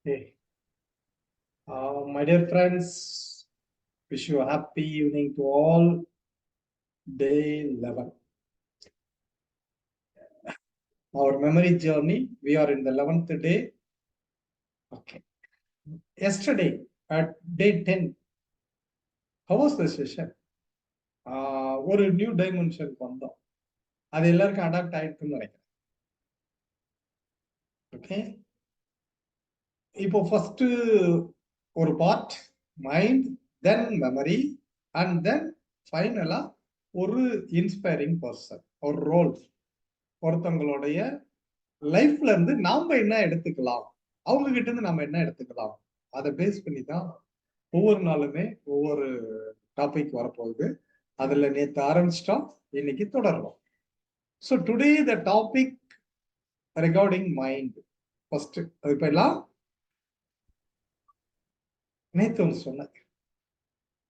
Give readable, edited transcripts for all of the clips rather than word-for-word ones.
Hey, my dear friends, wish you a happy evening to all. Day 11. Our memory journey, we are in the 11th day. Okay. Yesterday at day 10, how was the session? ஒரு new டைமென்ஷனுக்கு வந்தோம். அது எல்லாருக்கும் adapt ஆயிடுக்குன்னு நினைக்கிறேன். Okay, இப்போ first ஒரு part mind, then memory, and then ஃபைனலா ஒரு inspiring person, ஒரு ரோல். ஒருத்தவங்களுடைய லைஃப்ல இருந்து நாம என்ன எடுத்துக்கலாம், அவங்க கிட்ட இருந்து நம்ம என்ன எடுத்துக்கலாம், அதை பேஸ் பண்ணி தான் ஒவ்வொரு நாளுமே ஒவ்வொரு டாபிக் வரப்போகுது. அதுல நேற்று ஆரம்பிச்சிட்டோம், இன்னைக்கு தொடரலாம். So today the topic regarding mind. First அது போயிடலாம். நேற்று ஒன்று சொன்னேன்,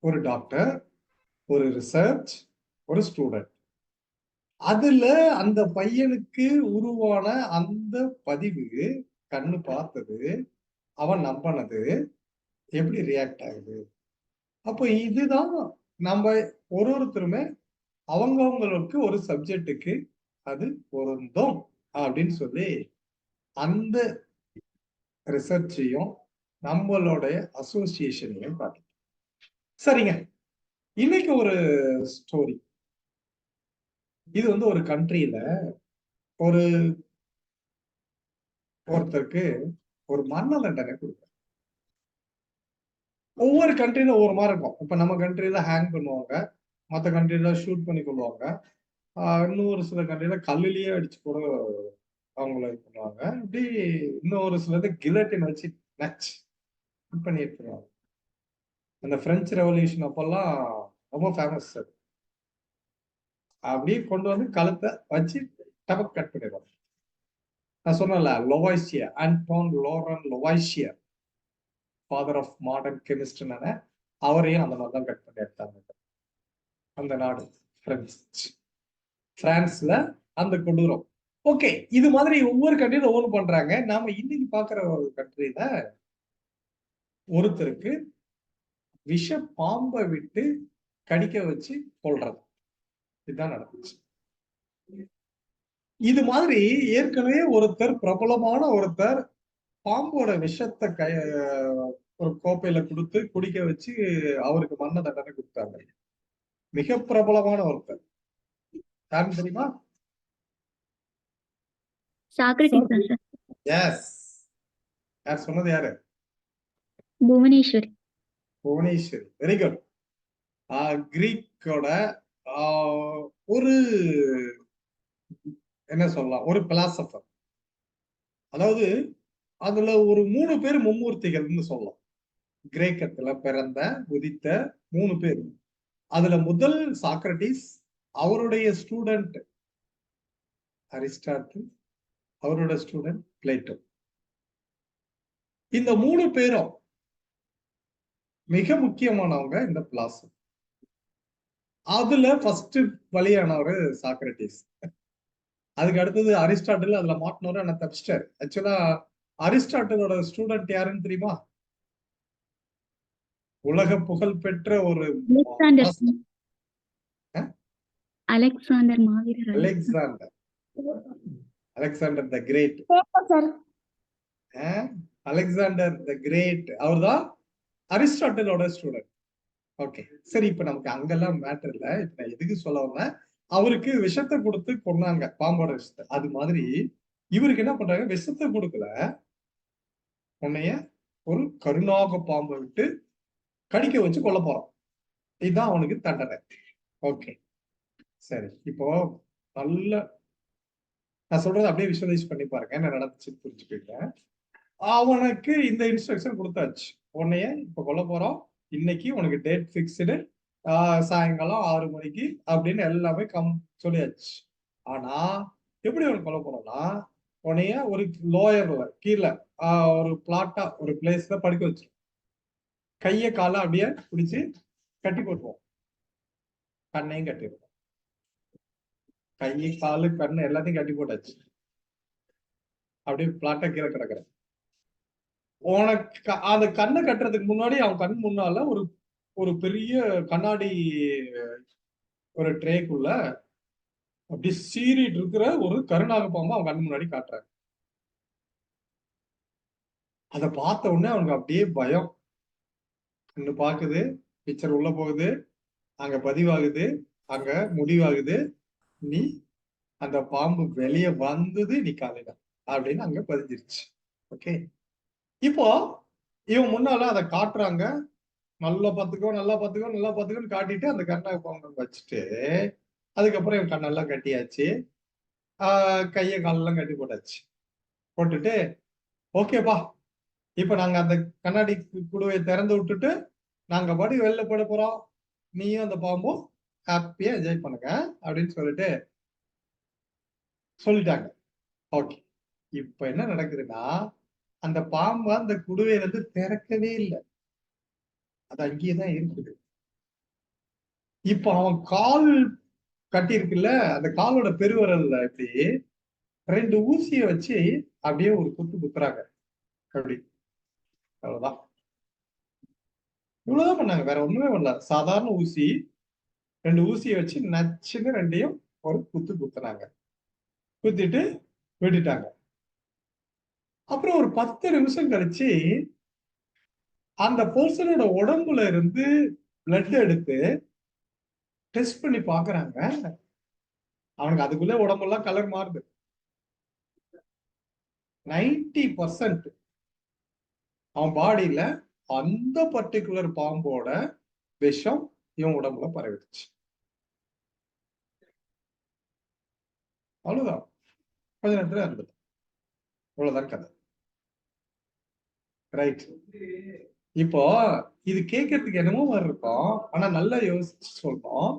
ஒரு டாக்டர், ஒரு ரிசர்ச், ஒரு ஸ்டூடெண்ட். அதுல அந்த பையனுக்கு உருவான அந்த பதிவு, கண்ணு பார்த்தது, அவன் நம்பினது எப்படி ரியாக்ட் ஆகுது. அப்போ இதுதான் நம்ம ஒருத்தருமே அவங்கவுங்களுக்கு ஒரு சப்ஜெக்டுக்கு அது பொருந்தும் அப்படின்னு சொல்லி அந்த ரிசர்ச்சையும் நம்மளுடைய அசோசியேஷனையும் பார்க்கணும். சரிங்க, இன்னைக்கு ஒரு ஸ்டோரி. இது வந்து ஒரு கண்ட்ரியில ஒருத்தருக்கு ஒரு மரண தண்டனை கொடுக்குறாங்க. ஒவ்வொரு கண்ட்ரியில ஒவ்வொரு மாதிரி இருக்கும். இப்ப நம்ம கண்ட்ரியில ஹேங் பண்ணுவாங்க, மற்ற கண்ட்ரியில ஷூட் பண்ணி கொள்வாங்க, இன்னொரு சில கண்ட்ரியில கல்லுலயே அடிச்சு கூட அவங்கள இது பண்ணுவாங்க. இப்படி இன்னொரு சிலது கிலட்டின் வச்சு நச்சு பண்ணி எடுத்துருவாங்க. அந்த பிரெஞ்சு ரெவல்யூஷன் அப்பெல்லாம் ரொம்ப ஃபேமஸ் அது. அப்படியே கொண்டு வந்து கழுத்தை வச்சு டபக் கட் பண்ணிடுவாங்க. நான் சொன்னல, Lavoisier, Antoine Laurent Lavoisier, father of modern கெமிஸ்ட்ரினான அவரையும் அந்த மாதிரி தான் கட் பண்ணி எடுத்தாங்க. அந்த நாடு பிரான்ஸ்ல அந்த கொடூரம். ஓகே, இது மாதிரி ஒவ்வொரு கண்ட்ரியில ஒவ்வொரு பண்றாங்க. நாம இன்னைக்கு பாக்குற ஒரு கண்ட்ரியில ஒருத்தருக்கு விஷ பாம்பை விட்டு கடிக்க வச்சு கொள்றது, இதுதான் நடந்துச்சு. இது மாதிரி ஏற்கனவே ஒருத்தர், பிரபலமான ஒருத்தர், பாம்போட விஷத்தை ஒரு கோப்பையில கொடுத்து குடிக்க வச்சு அவருக்கு மரண தண்டனை கொடுத்தாங்க. மிக பிரபலமான ஒருத்தர், யாருன்னு தெரியுமா? எஸ். யார் சொன்னது? யாரு? புவனேஸ்வரி. Bhuvaneswari, very good. கிரீக்கோட ஒரு என்ன சொல்லலாம், ஒரு பிலாசபர். அதாவது அதுல ஒரு 3 பேர் மும்மூர்த்திகள்னு சொல்லலாம். கிரேக்கத்துல பிறந்த உதித்த 3 பேர். அதுல முதல் சாக்ரட்டிஸ், அவருடைய ஸ்டூடெண்ட் அரிஸ்டாட்டில், அவரோட ஸ்டூடெண்ட் பிளேட்டோ. இந்த 3 பேரும் மிக முக்கியமானவங்க இந்த பிலாசபர். அதுல ஃபர்ஸ்ட் வழியானவர் சாக்ரட்டிஸ். அதுக்கு அடுத்தது அரிஸ்டாட்டில், அதுல மாட்டினவர் ஆனா தப்பிச்சிட்டாரு. ஆக்சுவலா அரிஸ்டாட்டிலோட ஸ்டூடெண்ட் யாருன்னு தெரியுமா? உலக புகழ் பெற்ற ஒரு அலெக்சாண்டர் மாவீரர். Alexander the great. Alexander the great அவர்தான் அரிஸ்டாட்டிலோட ஸ்டூடெண்ட். ஓகே, சரி. இப்ப நமக்கு அங்கெல்லாம் மேட்டர் இல்ல. இப்ப நான் எதுக்கு சொல்ல வந்தேன், அவருக்கு விஷத்தை கொடுத்து கொண்டாங்க, பாம்போட விஷத்தை. அது மாதிரி இவருக்கு என்ன பண்றாங்க, விஷத்தை கொடுக்கல, உன்னைய ஒரு கருணாக பாம்பை விட்டு கடிக்க வச்சு கொல்ல போறான். இதுதான் அவனுக்கு தண்டனை. ஓகே, சரி. இப்போ நல்ல நான் சொல்றது அப்படியே விஷுவலைஸ் பண்ணி பாருங்க, என்ன நடந்துச்சுன்னு புரிஞ்சுக்கிங்க. அவனுக்கு இந்த இன்ஸ்ட்ரக்ஷன் கொடுத்தாச்சு, உன்னைய இப்ப கொல்ல போறோம், இன்னைக்கு உனக்கு டேட் பிக்ஸ்டு, சாயங்காலம் 6 மணிக்கு அப்படின்னு எல்லாமே சொல்லியாச்சு. ஆனா எப்படி உனக்கு கொல்ல போறோம்னா, உன்னைய ஒரு லோயர்ல கீழே ஒரு பிளாட்டா ஒரு பிளேஸ்ல படுக்க வச்சு கைய கால அப்படியே பிடிச்சு கட்டி போட்டுருவோம், கண்ணையும் கட்டிடுவோம். கை காலு கண்ணு எல்லாத்தையும் கட்டி போட்டாச்சு, அப்படியே பிளாட்டா கீழே கிடக்குற. உனக்கு அந்த கண்ணை கட்டுறதுக்கு முன்னாடி அவன் கண் முன்னால ஒரு ஒரு பெரிய கண்ணாடி ஒரு ட்ரேக்குள்ள அப்படி சீறிட்டு இருக்கிற ஒரு கருநாக பாம்பு அவன் கண் முன்னாடி காட்டுறாரு. அதை பார்த்த உடனே அவனுக்கு அப்படியே பயம். கண்ணு பாக்குது, பிக்சர் உள்ள போகுது, அங்க பதிவாகுது, அங்க முடிவாகுது. நீ அந்த பாம்பு வெளியே வந்தது நீ காலையில அப்படின்னு அங்க பதிஞ்சிருச்சு. ஓகே, இப்போ இவன் முன்னால அதை காட்டுறாங்க. நல்லா பாத்துக்கோ, நல்லா பாத்துக்கோ, நல்லா பாத்துக்கோன்னு காட்டிட்டு அந்த கண்ணாக பாம்பு வச்சுட்டு அதுக்கப்புறம் இவன் கண்ணெல்லாம் கட்டியாச்சு, கையை காலெல்லாம் கட்டி போட்டாச்சு. போட்டுட்டு ஓகேப்பா, இப்ப நாங்க அந்த கண்ணாடி குடுவையை திறந்து விட்டுட்டு நாங்க பாடி வெளில போட போறோம், நீயும் அந்த பாம்பும் ஹாப்பியா என்ஜாய் பண்ணுங்க அப்படின்னு சொல்லிட்டாங்க. ஓகே, இப்ப என்ன நடக்குதுன்னா அந்த பாம்பு அந்த குடுவையில இருந்து திறக்கவே இல்லை, அது அங்கேயேதான் இருக்குது. இப்ப அவன் கால் கட்டி இருக்குல்ல, அந்த காலோட பெருவரல்ல இப்படி 2 ஊசியை வச்சு அப்படியே ஒரு குத்து குத்துறாங்க. அப்படி அவ்வளவுதான், இவ்வளவுதான் பண்ணாங்க, வேற ஒண்ணுமே பண்ணல. சாதாரண ஊசி, 2 ஊசியை வச்சு நச்சுன்னு 2யும் ஒரு குத்து குத்துனாங்க. குத்திட்டு விட்டுட்டாங்க. அப்புறம் ஒரு 10 நிமிஷம் கழிச்சு அந்த பர்சனோட உடம்புல இருந்து பிளட் எடுத்து டெஸ்ட் பண்ணி பாக்குறாங்க. அவனுக்கு அதுக்குள்ள உடம்பெல்லாம் கலர் மாறுது. 90% அவன் பாடியில அந்த பர்டிகுலர் பாம்போட விஷம் இவன் உடம்புல பரவிடுச்சு. அவ்வளவுதான், கொஞ்ச நேரத்துல இருந்தது. அவ்வளவுதான் கதை. ரைட், இப்போ இது கேட்கறதுக்கு என்னமோ மாதிரி இருக்கும், ஆனா நல்லா யோசிச்சு சொல்லணும்.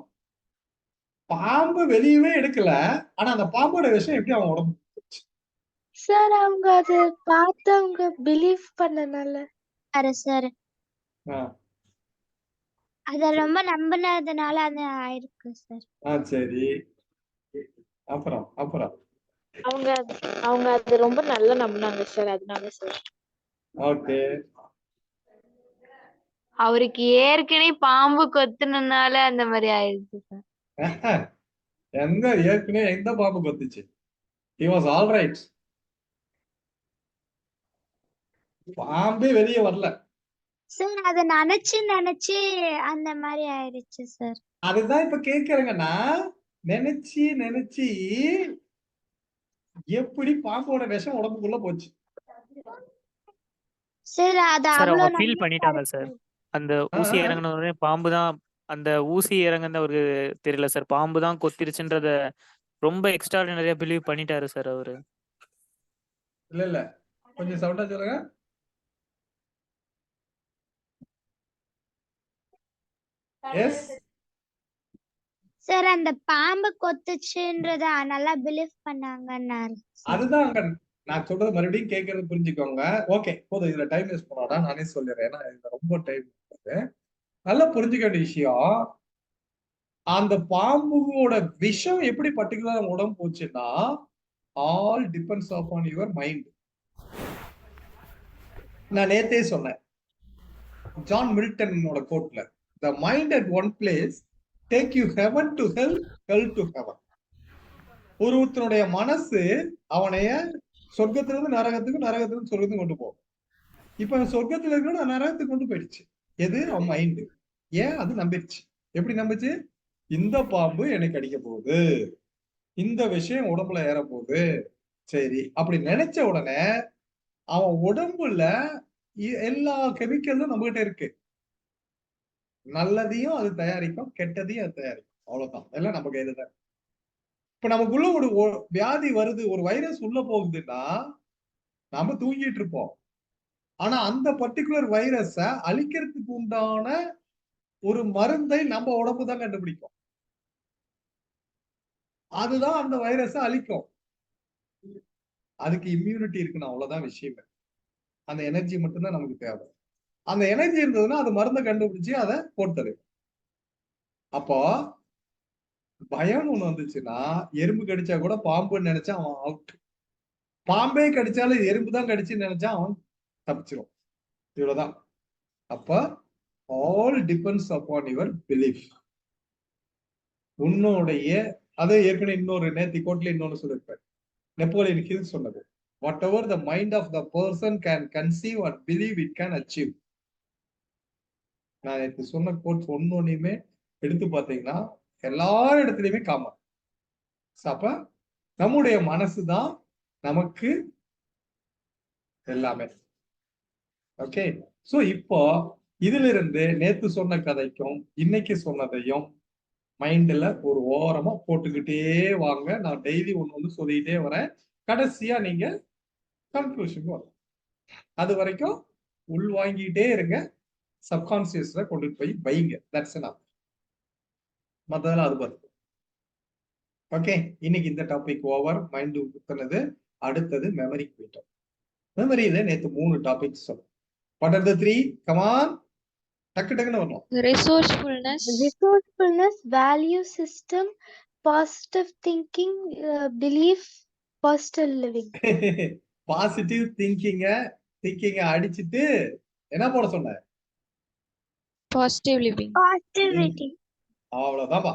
பாம்பு வெளியவே எடுக்கல, ஆனா அந்த பாம்போட விஷயம் எப்படி அவன் உடம்பு சார் அவங்க அது பார்த்தவங்க பிலீவ் பண்ணனால சார் ஆ, அத ரொம்ப நம்பினதுனால அது ஆயிருக்கு சார். சரி, அப்புறம் அப்புறம் அவங்க அவங்க அது ரொம்ப நல்லா நம்பினாங்க சார், அதனால சார். ஓகே, அவருக்கு ஏற்கனவே பாம்பு கொத்துனனால அந்த மாதிரி ஆயிடுச்சு சார். ஏற்கனவே எந்த பாம்பு கொத்துச்சு? he was all right. Bombay வெளியே வரல. சார் அத நினைச்சு அந்த மாதிரி ஆயிடுச்சு சார். அதுதான் இப்ப கேக்குறேங்கன்னா, நினைச்சு எப்படி பாம்போட விஷம் உடம்புக்குள்ள போச்சு? சார் அது சார் அவங்க அவ்வளவு ஃபீல் பண்ணிட்டாங்க சார். அந்த ஊசி இறங்கின உடனே பாம்பு தான், அந்த ஊசி இறங்குன அவருக்கு தெரியல சார், பாம்பு தான் கொத்திருச்சுன்றத ரொம்ப எக்ஸ்ட்ராடினரியா பிலீவ் பண்ணிட்டாரு சார் அவரு. இல்ல கொஞ்சம் சவுண்டா சொல்லுங்க. எஸ் சார் அந்த பாம்பு கொத்துச்சுன்றத நல்லா பிலீவ் பண்ணாங்கன்னாரு. அதுதான் அங்க நான் சொல்றது மறுபடியும் கேட்கறது புரிஞ்சுக்கோங்க. ஓகே, போதும், இதுல டைம் வேஸ்ட் பண்ணாடா, நானே சொல்லிடுறேன். ஏன்னா இதுல ரொம்ப டைம் நல்லா புரிஞ்சுக்க வேண்டிய விஷயம். அந்த பாம்போட விஷம் எப்படி பர்டிகுலர் உடம்பு போச்சுன்னா, all depends upon your mind. நான் நேத்தே சொன்னேன், ஜான் மில்டனோட கோட்ல, the mind at one place take you heaven to hell, hell to heaven. ஒருத்தனுடைய மனசு அவனைய சொர்க்கத்திலிருந்து நரகத்துக்கும், நரகத்திலிருந்து சொர்க்கத்துக்கும் கொண்டு போகும். இப்ப சொர்க்கத்துல இருக்க நரகத்துக்கு கொண்டு போயிடுச்சு. எது? அவன் மைண்டு. ஏன்? அது நம்பிடுச்சு. எப்படி நம்பிச்சு? இந்த பாம்பு எனக்கு அடிக்க போகுது, இந்த விஷயம் உடம்புல ஏற போகுது, சரி அப்படி நினைச்ச உடனே அவன் உடம்புல எல்லா கெமிக்கலும் நம்ம கிட்ட இருக்கு. நல்லதையும் அது தயாரிக்கும், கெட்டதையும் அது தயாரிக்கும். அவ்வளவுதான், எல்லாம் நம்ம கையில தான். இப்ப நமக்குள்ள ஒரு வியாதி வருது, ஒரு வைரஸ் உள்ள போகுதுன்னா நாம தூங்கிட்டு இருப்போம். ஆனா அந்த பர்டிகுலர் வைரஸ அழிக்கிறதுக்கு உண்டான ஒரு மருந்தை நம்ம உடம்பு தான் கண்டுபிடிக்கும். அதுதான் அந்த வைரஸ அழிக்கும். அதுக்கு இம்யூனிட்டி இருக்கணும், அவ்வளவுதான் விஷயமே. அந்த எனர்ஜி மட்டும்தான் நமக்கு தேவை. அந்த எனர்ஜி இருந்ததுன்னா அது மருந்தை கண்டுபிடிச்சு அதை போட்டுது. அப்போ பயம் ஒண்ணு வந்துச்சுன்னா, எறும்பு கடிச்சா கூட பாம்புன்னு நினைச்சா அவன் அவுட். பாம்பே கடிச்சாலும் எறும்பு தான் கடிச்சுன்னு நினைச்சா அவன் தப்பிச்சிரும். இவ்வளவுதான். அப்ப all depends upon your belief. உன்னுடைய அதை ஏற்கனவே இன்னொரு நேத்தி கோட்ல இன்னொன்னு சொல்லிருப்பார், நெப்போலியன் ஹில் சொன்னது, whatever the mind of the person can conceive and believe it can achieve. நான் நேற்று சொன்ன கோட்ஸ் ஒன்னொன்னையுமே எடுத்து பார்த்தீங்கன்னா எல்லா இடத்துலயுமே காமன். அப்ப நம்முடைய மனசுதான் நமக்கு எல்லாமே. ஓகே, சோ இப்போ இதுல இருந்து நேத்து சொன்ன கதைக்கும் இன்னைக்கு சொன்னதையும் மைண்ட்ல ஒரு ஓரமா போட்டுக்கிட்டே வாங்க. நான் டெய்லி ஒண்ணு சொல்லிட்டே வரேன். கடைசியா நீங்க கன்க்ளூஷன் வரும். அது வரைக்கும் உள் வாங்கிட்டே இருங்க. சப்கான்சியஸ்ல கொண்டு போய் வைங்க. That's enough. மத்ததெல்லாம் அது பார்த்து. ஓகே, இன்னைக்கு இந்த டாபிக் ஓவர். மைண்ட் ஊத்துனது. அடுத்தது மெமரிக்கு போயிட்டோம். மெமரியில நேத்து 3 டாபிக்ஸ் சொன்னோம். What are the 3? Come on, டக்கு டக்குன்னு வரணும். resourcefulness, value system, positive thinking, belief, positive living. Positive திங்கிங்க அடிச்சிட்டு என்ன போட சொன்ன? Positive living. Positivity. அவ்வளவுதான்பா.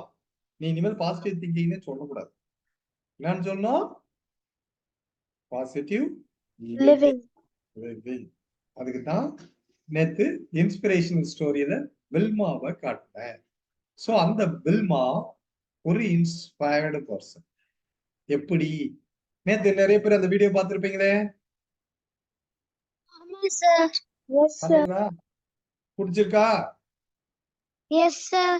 நீ இனிமேல் பாசிட்டிவ் திங்கிங்னே சொல்லக்கூடாது. என்னன்னு சொன்னோம்? Positive Living. லிவிங். அதுக்கு தான் நேத்து இன்ஸ்பிரேஷனல் ஸ்டோரியில வில்மாவை காட்டினேன். சோ அந்த வில்மா ஒரு இன்ஸ்பயர்டு பர்சன். எப்படி? நேத்து நிறைய பேர் அந்த வீடியோ பார்த்திருப்பீங்களே. ஆமா சார். Yes sir. பாத்தீங்களா? பிடிச்சிருக்கா? Yes sir.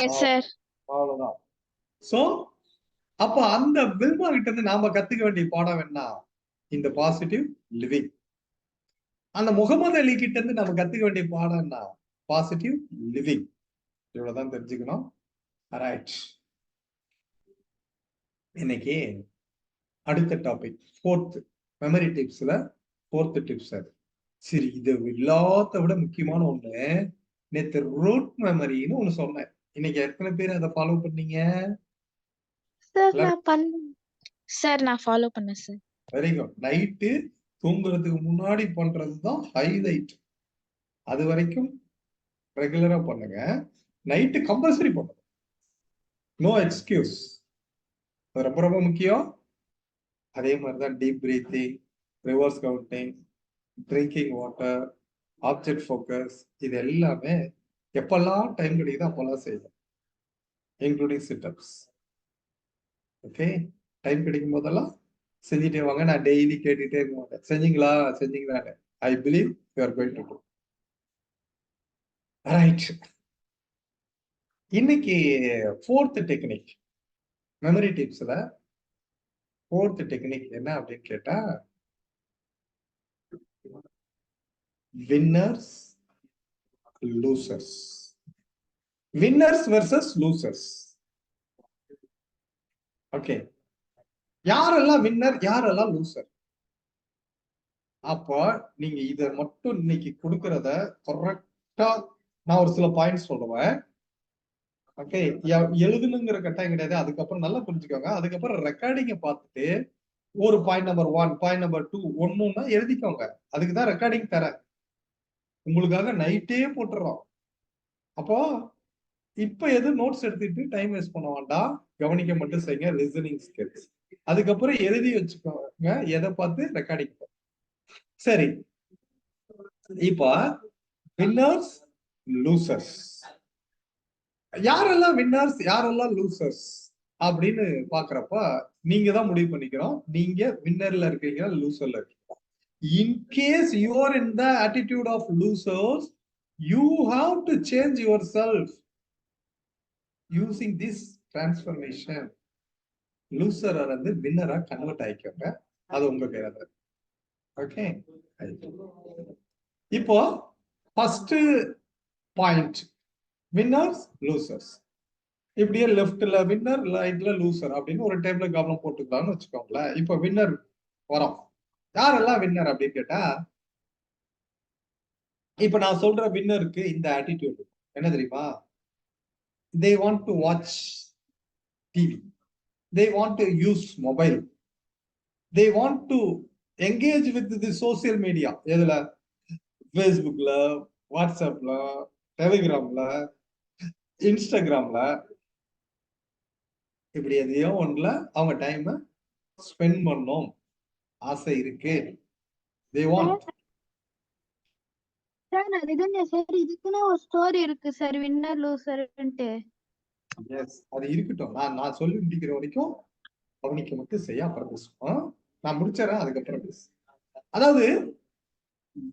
Yes sir. அவ்வளவுதான். சோ அப்ப அந்த வில்மா கிட்ட இருந்து நாம கத்துக்க வேண்டிய பாடம் என்ன? இந்த பாசிட்டிவ் லிவிங். அந்த முகமது அலி கிட்ட இருந்து நம்ம கத்துக்க வேண்டிய பாடம் என்ன? Positive living. இவ்வளவுதான் தெரிஞ்சுக்கணும். ரைட், இன்னைக்கு அடுத்த topic 4th memory டிப்ஸ்ல 4th tips. அது சரி, இது எல்லாத்த விட முக்கியமான ஒண்ணு. நேத்து ரூட் மெமரின்னு ஒண்ணு சொன்னேன். இன்னைக்கு எத்தனை பேர் அதை ஃபாலோ பண்ணீங்க? சார் நான் ஃபாலோ பண்ணேன் சார். Very good. நைட்டு தூங்குறதுக்கு முன்னாடி பண்றதுதான் ஹைலைட். அது வரைக்கும் ரெகுலரா பண்ணுங்க. நைட்டு கம்பல்சரி பண்ணுங்க. No excuse. அது ரொம்ப ரொம்ப முக்கியம். அதே மாதிரிதான் deep breathing, reverse counting, drinking water, object focus, இது எல்லாமே எப்பெல்லாம் டைம் கிடைக்குதோ அப்பெல்லாம் செய்யணும். Including sit-ups. ஓகே, டைம் கிடைக்கும் போதெல்லாம் செஞ்சுட்டே வாங்க. நான் டெய்லி கேட்டுட்டே இருக்க மாட்டேன். செஞ்சீங்களா? I believe you are going to to. Right, இன்னைக்கு 4th technique memory டிப்ஸ்ல 4th technique என்ன அப்படின்னு கேட்டா, winners losers. Winners versus losers. Okay, யாரெல்லாம் வின்னர், யாரெல்லாம் லூசர்? அப்போ நீங்க இத மட்டும் இன்னைக்கு கொடுக்கறத கரெக்டா நான் ஒரு சில பாயிண்ட்ஸ் சொல்லுவேன். ஓகே, எழுதுனுங்கிற கட்டாயம் கிடையாது. அதுக்கப்புறம் நல்லா புரிஞ்சுக்கோங்க. அதுக்கப்புறம் ரெக்கார்டிங்க பார்த்துட்டு ஒரு பாயிண்ட் நம்பர் 1, பாயிண்ட் நம்பர் 2 ஒண்ணுன்னா எழுதிக்கோங்க. அதுக்குதான் ரெக்கார்டிங் தரேன். உங்களுக்காக நைட்டே போட்டுறோம். அப்போ இப்ப எது நோட்ஸ் எடுத்துட்டு டைம் வேஸ்ட் பண்ண வேண்டாம். கவனிக்க மட்டும் செய்யுங்க. Listening skills. அதுக்கப்புறம் எழுதி வச்சுக்கோங்க எதை பார்த்து ரெக்கார்டிங். சரி, இப்ப வின்னர்ஸ் லூசர்ஸ். யாரெல்லாம் வின்னர்ஸ், யாரெல்லாம் லூசர்ஸ் அப்படின்னு பாக்குறப்ப நீங்க தான் முடிவு பண்ணிக்கிறோம். நீங்க வின்னர்ல இருக்கீங்க, லூசர்ல இருக்கீங்க. In case you are in the attitude of losers, you have to change your self using this transformation. லூசரா இருந்து வின்னரா கன்வெர்ட் ஆயிக்கோங்க. அது உங்க கையில தான். ஓகே, இப்போ ஃபர்ஸ்ட் பாயிண்ட், வின்னர்ஸ் லூசர்ஸ். இப்படியே லெஃப்ட்ல வின்னர், ரைட்ல லூசர் அப்படின்னு ஒரு டேபிள்ல கவனம் போட்டுக்கலாம்னு வச்சுக்கோங்களேன். இப்ப வின்னர் வரோம். யாரெல்லாம் வின்னர் அப்படின்னு கேட்டா, இப்ப நான் சொல்ற வின்னருக்கு இந்த ஆட்டிடியூட் என்ன தெரியுமா? they want to watch TV, they want to use mobile, they want to engage with the social media. எதுல? ஃபேஸ்புக்ல, வாட்ஸ்அப்ல, டெலிகிராம்ல, இன்ஸ்டாகிராம்ல இப்படி எதையோ ஒண்ணுல அவங்க டைம் ஸ்பெண்ட் பண்ணணும் ஆசை இருக்கு. they want. சார் அதுதானே சார், இதுக்குன்னு ஒரு ஸ்டோரி இருக்கு சார், வின்னர் லூசர்ன்ட்டு. எஸ், அது இருக்கட்டும். நான் சொல்லி முடிக்கிற வரைக்கும் கவனிக்க மட்டும் செய்ய, அப்புறம் பேசுவோம். நான் முடிச்சிடறேன், அதுக்கப்புறம் பேசு. அதாவது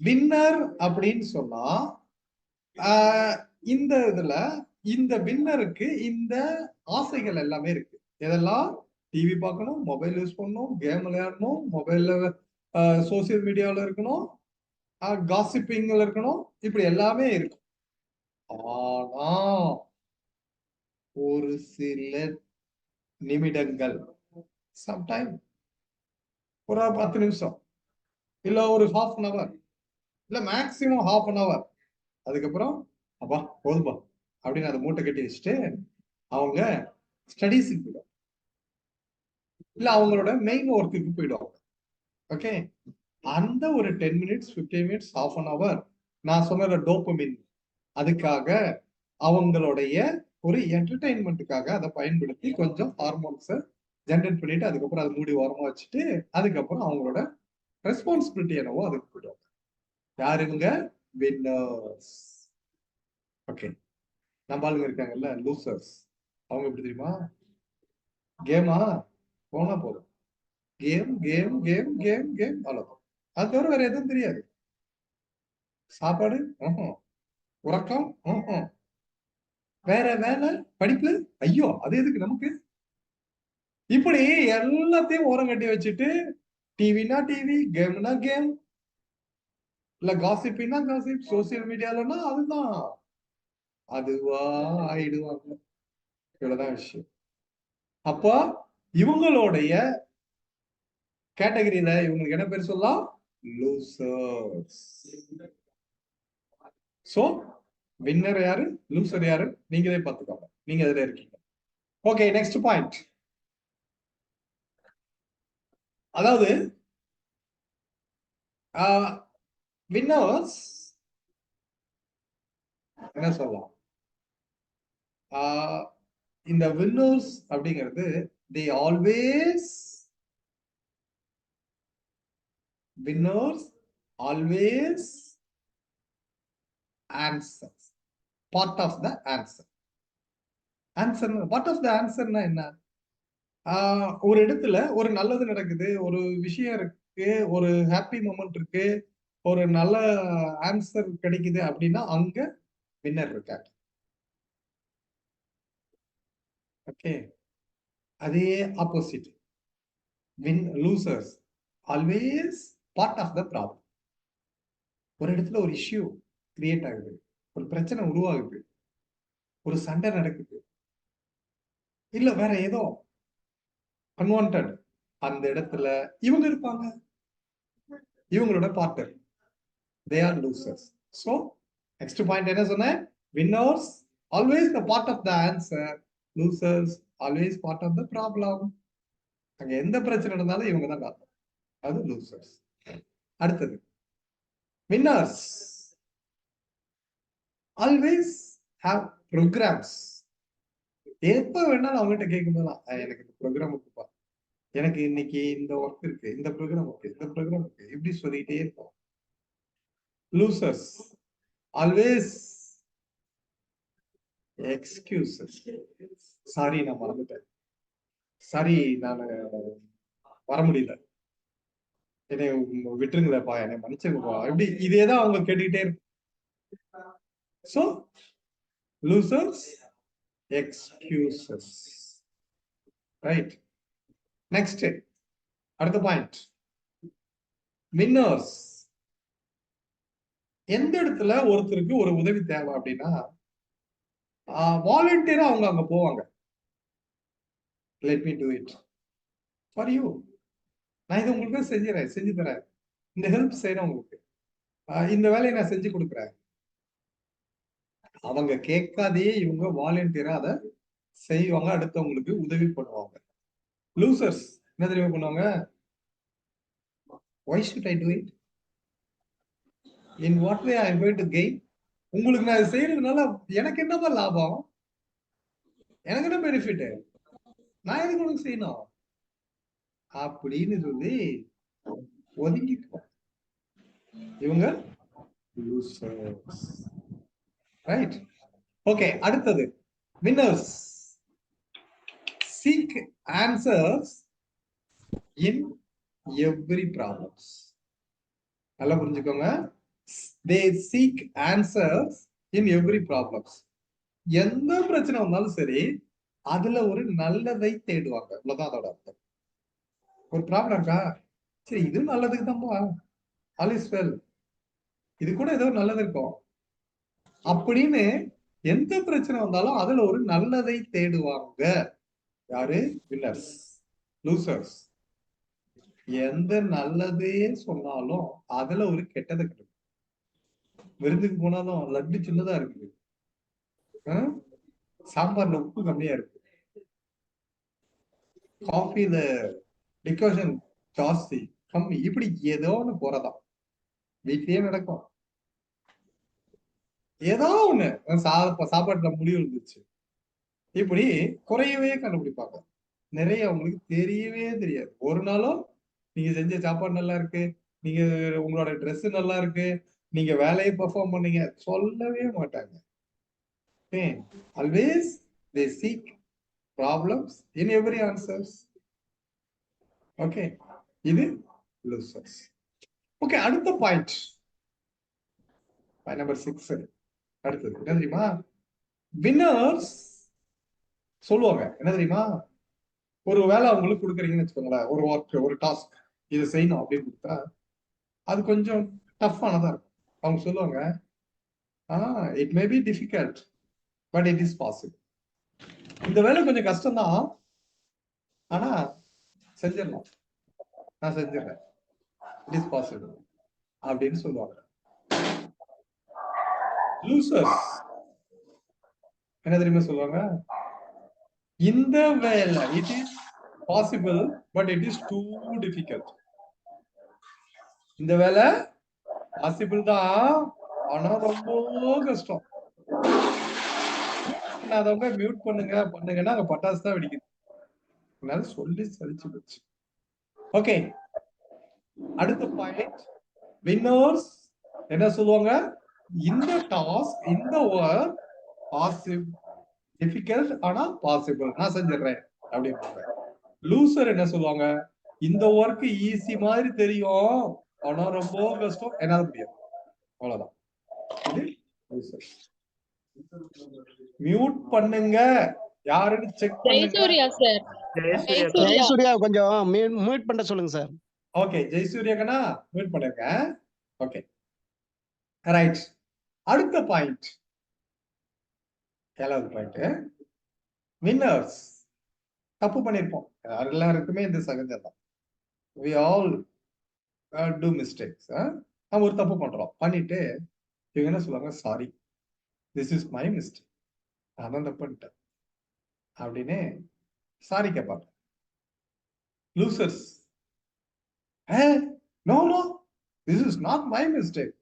வின்னர் அப்படின்னு சொன்னா இந்த இதுல இந்த வின்னருக்கு இந்த ஆசைகள் எல்லாமே இருக்கு. எதெல்லாம்? டிவி பார்க்கணும், மொபைல் யூஸ் பண்ணணும், கேம் விளையாடணும், மொபைல்ல சோசியல் மீடியாவில் இருக்கணும், காசிப்பிங்ல இருக்கணும், இப்படி எல்லாமே இருக்கும். ஆனா ஒரு சில நிமிடங்கள், சம்டைம் ஒரு 10 நிமிஷம், இல்ல ஒரு half an hour, இல்ல மேக்சிமம் half an hour, அதுக்கப்புறம் அப்பா போதும்பா அப்படின்னு அதை மூட்டை கட்டி வச்சுட்டு அவங்க ஸ்டடீஸுக்கு போயிடும், இல்ல அவங்களோட மெயின் ஒர்க்குக்கு போயிடுவாங்க. ஓகே, அந்த ஒரு 10 minutes 15 minutes half an hour நான் சொன்ன டோபமின், அதுக்காக அவங்களுடைய ஒரு என்டர்டைன்மெண்ட்டுக்காக அதை பயன்படுத்தி கொஞ்சம் ஹார்மோன்ஸை ஜென்ரேட் பண்ணிட்டு அதுக்கப்புறம் அதை மூடி ஓரமா வச்சுட்டு அதுக்கப்புறம் அவங்களோட ரெஸ்பான்சிபிலிட்டி என்னவோ அதுக்கு போயிடுவாங்க. யாருங்க? வின்னர்ஸ். ஓகே, நம்ம ஆளுங்க இருக்காங்கல்ல லூசர்ஸ், அவங்க எப்படி தெரியுமா? கேமா போனா போதும், game game game game game, அவ்வளவுதான். அது தவிர வேற எதுவும் தெரியாது. சாப்பாடு, உறக்கம், வேற வேலை, படிப்பு, ஐயோ அது எதுக்கு நமக்கு? இப்படி எல்லாத்தையும் ஓரம் கட்டி வச்சுட்டு டிவினா டிவி, கேம்னா கேம், இல்ல காசிப்பினா காசிப், சோசியல் மீடியாலன்னா அதுதான், அதுவா ஆயிடுவாங்க. இவ்வளவுதான் விஷயம். அப்போ இவங்களுடைய கேட்டகரியில இவங்களுக்கு என்ன பேர் சொல்லலாம்? லூசர்ஸ். சோ வின்னர் யாரு, லூசர் யாரு, நீங்களே பார்த்துக்கோங்க, நீங்க அதுல இருக்கீங்க. Okay, next point. அதாவது வின்னர்ஸ் என்ன சொல்லலாம்? இந்த வின்னர்ஸ் அப்படிங்கிறது they always answers part of the answer. part of the answerனா என்ன? ஒரு இடத்துல ஒரு நல்லது நடக்குது, ஒரு விஷயம் இருக்கு, ஒரு ஹாப்பி மொமெண்ட் இருக்கு, ஒரு நல்ல ஆன்சர் கிடைக்குது அப்படின்னா அங்க வின்னர் இருக்காங்க. ஓகே, அதே opposite losers always part of the problem. ஒரு இடத்துல ஒரு இஷ்யூ கிரியேட் ஆகுது, ஒரு பிரச்சனை உருவாகுது, ஒரு சண்டை நடக்குது, இல்ல வேற ஏதோ அன்வான்ட், அந்த இடத்துல இவங்க இருப்பாங்க, இவங்களோட partner. they are losers. So next point என்ன சொன்னேன்? winners always the part of the answer, losers always part of the problem. அங்க எந்த பிரச்சனை நடந்தாலும் இவங்க தான் காரணம், அது losers. அடுத்தது winners always have programs. எப்ப வேணாலும் அவங்ககிட்ட கேட்கும்போது எனக்கு இந்த ப்ரோக்ராம் இருக்குப்பா, எனக்கு இன்னைக்கு இந்த ஒர்க் இருக்கு, இந்த ப்ரோக்ராம் இருக்கு, இந்த ப்ரோக்ராம் இருக்கு, இப்படி சொல்லிட்டே இருப்போம். losers always excuses. சாரி நான் மறந்துட்டேன், சாரி நான் வர முடியல, என்னை விட்டுருங்களேப்பா, என்னை மன்னிச்சிருங்கப்பா, இப்படி இதேதான் அவங்க கேட்டுக்கிட்டே இருப்பாங்க. So losers excuses. Right, next அடுத்த பாயிண்ட். வின்னர்ஸ் எந்த இடத்துல ஒருத்தருக்கு ஒரு உதவி தேவை அப்படின்னா வாலண்டியரா அவங்க அங்க போவாங்க. Let me to it for you, நான் இது உங்களுக்கு செஞ்சு தரேன், இந்த ஹெல்ப் செய்யறேன் உங்களுக்கு, இந்த வேலையை நான் செஞ்சு கொடுக்குறேன். அவங்க கேட்காதே இவங்க வாலண்டியரா அதை செய்வாங்க, அடுத்தவங்களுக்கு உதவி பண்ணுவாங்க. லூசர்ஸ் என்ன தெரியுமா பண்ணுவாங்க? why should I do it? In what way I am going to gain? உங்களுக்கு நான் இது செய்யறதுனால எனக்கு என்னப்பா லாபம்? எனக்கு என்ன பெனிஃபிட்? நான் எதுக்கு உனக்கு செய்யணும் அப்படின்னு சொல்லி ஒதுங்கிக்கோ. இவங்க ரைட். ஓகே, அடுத்தது winners seek answers in every problems. நல்லா புரிஞ்சுக்கோங்க. they seek answers in every problems. எந்த பிரச்சனை வந்தாலும் சரி அதுல ஒரு நல்லதை தேடுவாங்க. அவ்வளவுதான் அதோட அர்த்தம். ஒரு ப்ராப்ளம் இருக்கா, சரி இது நல்லதுக்கு தான்ப்பா, ஆல் இஸ் வெல், இது கூட ஏதோ நல்லது இருக்கும் அப்படின்னு எந்த பிரச்சனை வந்தாலும் அதுல ஒரு நல்லதை தேடுவாங்க. யாரு? வின்னர்ஸ். லூசர்ஸ் எந்த நல்லதே சொன்னாலும் அதுல ஒரு கெட்டதை கிடைக்கும். விருந்துக்கு போனாலும் லட்டு சின்னதா இருக்குது, சாம்பார்ல உப்பு கம்மியா இருக்கு, காஃபில டிகாஷன் ஜாஸ்தி கம்மி, இப்படி ஏதோ ஒண்ணு போறதா வீட்லயே நடக்கும். ஏதோ ஒண்ணு சாப்பாட்டுல முடிவு இருந்துச்சு, இப்படி குறையவே கண்டுபிடிப்பாங்க. நிறைய அவங்களுக்கு தெரியவே தெரியாது. ஒரு நாளும் நீங்க செஞ்ச சாப்பாடு நல்லா இருக்கு, நீங்க உங்களோட ட்ரெஸ் நல்லா இருக்கு, நீங்க வேலையை பெர்ஃபார்ம் பண்ணீங்க சொல்லவே மாட்டாங்க. Always they seek problems in every answers. Okay, இது losers. ஓகே, அடுத்த பாயிண்ட் நம்பர் 6. அடுத்தது என்ன தெரியுமா? வின்னர்ஸ் சொல்லுவாங்க என்ன தெரியுமா? ஒரு வேலை அவங்களுக்கு கொடுக்குறீங்கன்னு வச்சுக்கோங்களேன், ஒரு ஒர்க், ஒரு டாஸ்க், இதை செய்யணும் அப்படின்னு கொடுத்தா அது கொஞ்சம் டஃப்பானதா இருக்கும். அவங்க சொல்லுவாங்க, it may be difficult but it is possible. இந்த வேலை கொஞ்சம் கஷ்டம்தான், ஆனா செஞ்சிடலாம், நான் செஞ்சிடறேன், இட் இஸ் பாசிபிள் அப்படின்னு சொல்லுவாங்க. லூசர்ஸ் என்ன தெரியுமா சொல்லுவாங்க? இந்த வேலை it is possible but it is two difficult. இந்த வேலை பாசிபிள் தான், ஆனா ரொம்ப கஷ்டம். அதவங்க மியூட் பண்ணுங்கன்னா அங்க பட்டாசு தான் வெடிக்குது. அதனால சொல்லி சலிச்சு போச்சு. ஓகே, அடுத்த பாயிண்ட். வின்னர்ஸ் என்ன சொல்லுவாங்க? இந்த டாஸ்க், இந்த ஒர்க் பாசிபிள், டிஃபிகல்ட் ஆனா பாசிபிள், நான் செஞ்சிடறேன் அப்படிம்பாங்க. லூசர் என்ன சொல்லுவாங்க? இந்த ஒர்க் ஈஸி மாதிரி தெரியும், ஆனா ரொம்ப கஷ்டம், என்னால முடியாது, அவ்வளவுதான். மியூட் பண்ணுங்க, யாருன்னு செக் பண்ணுங்க. ஜெயசூர்யா சார், ஜெயசூர்யா கொஞ்சம் மியூட் பண்ண சொல்லுங்க சார். ஓகே, ஜெயசூர்யா கண்ணா மியூட் பண்ணுங்க. Okay, right. அடுத்த பாயிண்ட், 7வது பாயிண்ட். வின்னர்ஸ் தப்பு பண்ணிருப்போம், எல்லாருக்குமே இந்த சகஜம் தான். we all do mistakes. நம்ம ஒரு தப்பு பண்றோம், பண்ணிட்டு இவங்க என்ன சொல்லுவாங்க? Sorry, this is my mistake, நான் தான் தப்பு பண்ணிட்டேன் அப்படின்னு சாரி கேட்பாங்க. Losers, no no this is not my mistake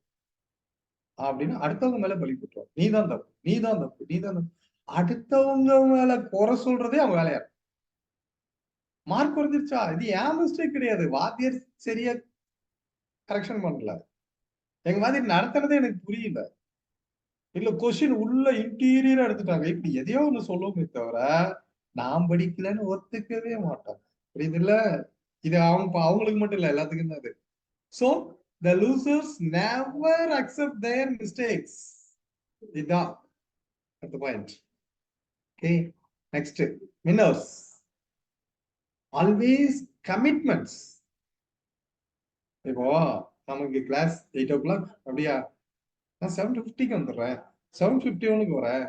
அப்படின்னு அடுத்தவங்க மேல பழி போட்டுருவாங்க. நீதான் தப்பு, நீதான் தப்பு, நீதான் தப்பு. அடுத்தவங்க மேல குறை சொல்றதே அவங்க வேலையா. மார்க் குறைஞ்சிருச்சா, இது ஏன் மிஸ்டேக் கிடையாது, வாத்தியார் சரியா கரெக்ஷன் பண்ணல, எங்க மாதிரி நடத்துறதே எனக்கு புரியல, இல்ல கொஸ்டின் உள்ள இன்டீரியரா எடுத்துட்டாங்க, இப்படி எதையோ ஒண்ணு சொல்லுவோமே தவிர நான் படிக்கலன்னு ஒத்துக்கவே மாட்டாங்க. புரியுதுல்ல? இது அவங்களுக்கு மட்டும் இல்ல, எல்லாத்துக்கும் தான் அது. So the losers never accept their mistakes. இதுதான் அந்த point. Okay, next. Winners always commitments. இப்போ நமக்கு கிளாஸ் 8 o'clock அப்படியா, நான் 7:50க்கு வந்துடுறேன், 7:51க்கு வரேன்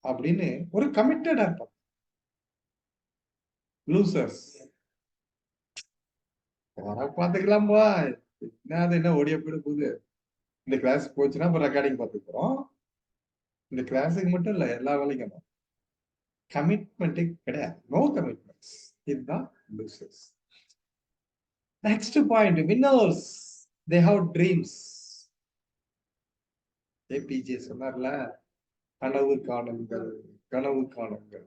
அப்படின்னு ஒரு கமிட்டடா இருப்பாங்க. லூசர்ஸ் பாத்துக்கலாம் பா, என்ன ஓடிய போயிட போகுது, இந்த கிளாஸ் போச்சுன்னா இப்ப ரெக்கார்டிங் பார்த்துக்கிறோம், இந்த கிளாஸுக்கு மட்டும் இல்ல எல்லா வேலைக்கும் கமிட்மெண்ட்டே கிடையாது, நோ கமிட்மெண்ட்ஸ். இதுதான் losers. Next point, winners they have dreams. APJ சொன்னார்ல, கனவு காணுங்கள், கனவு காணுங்கள்.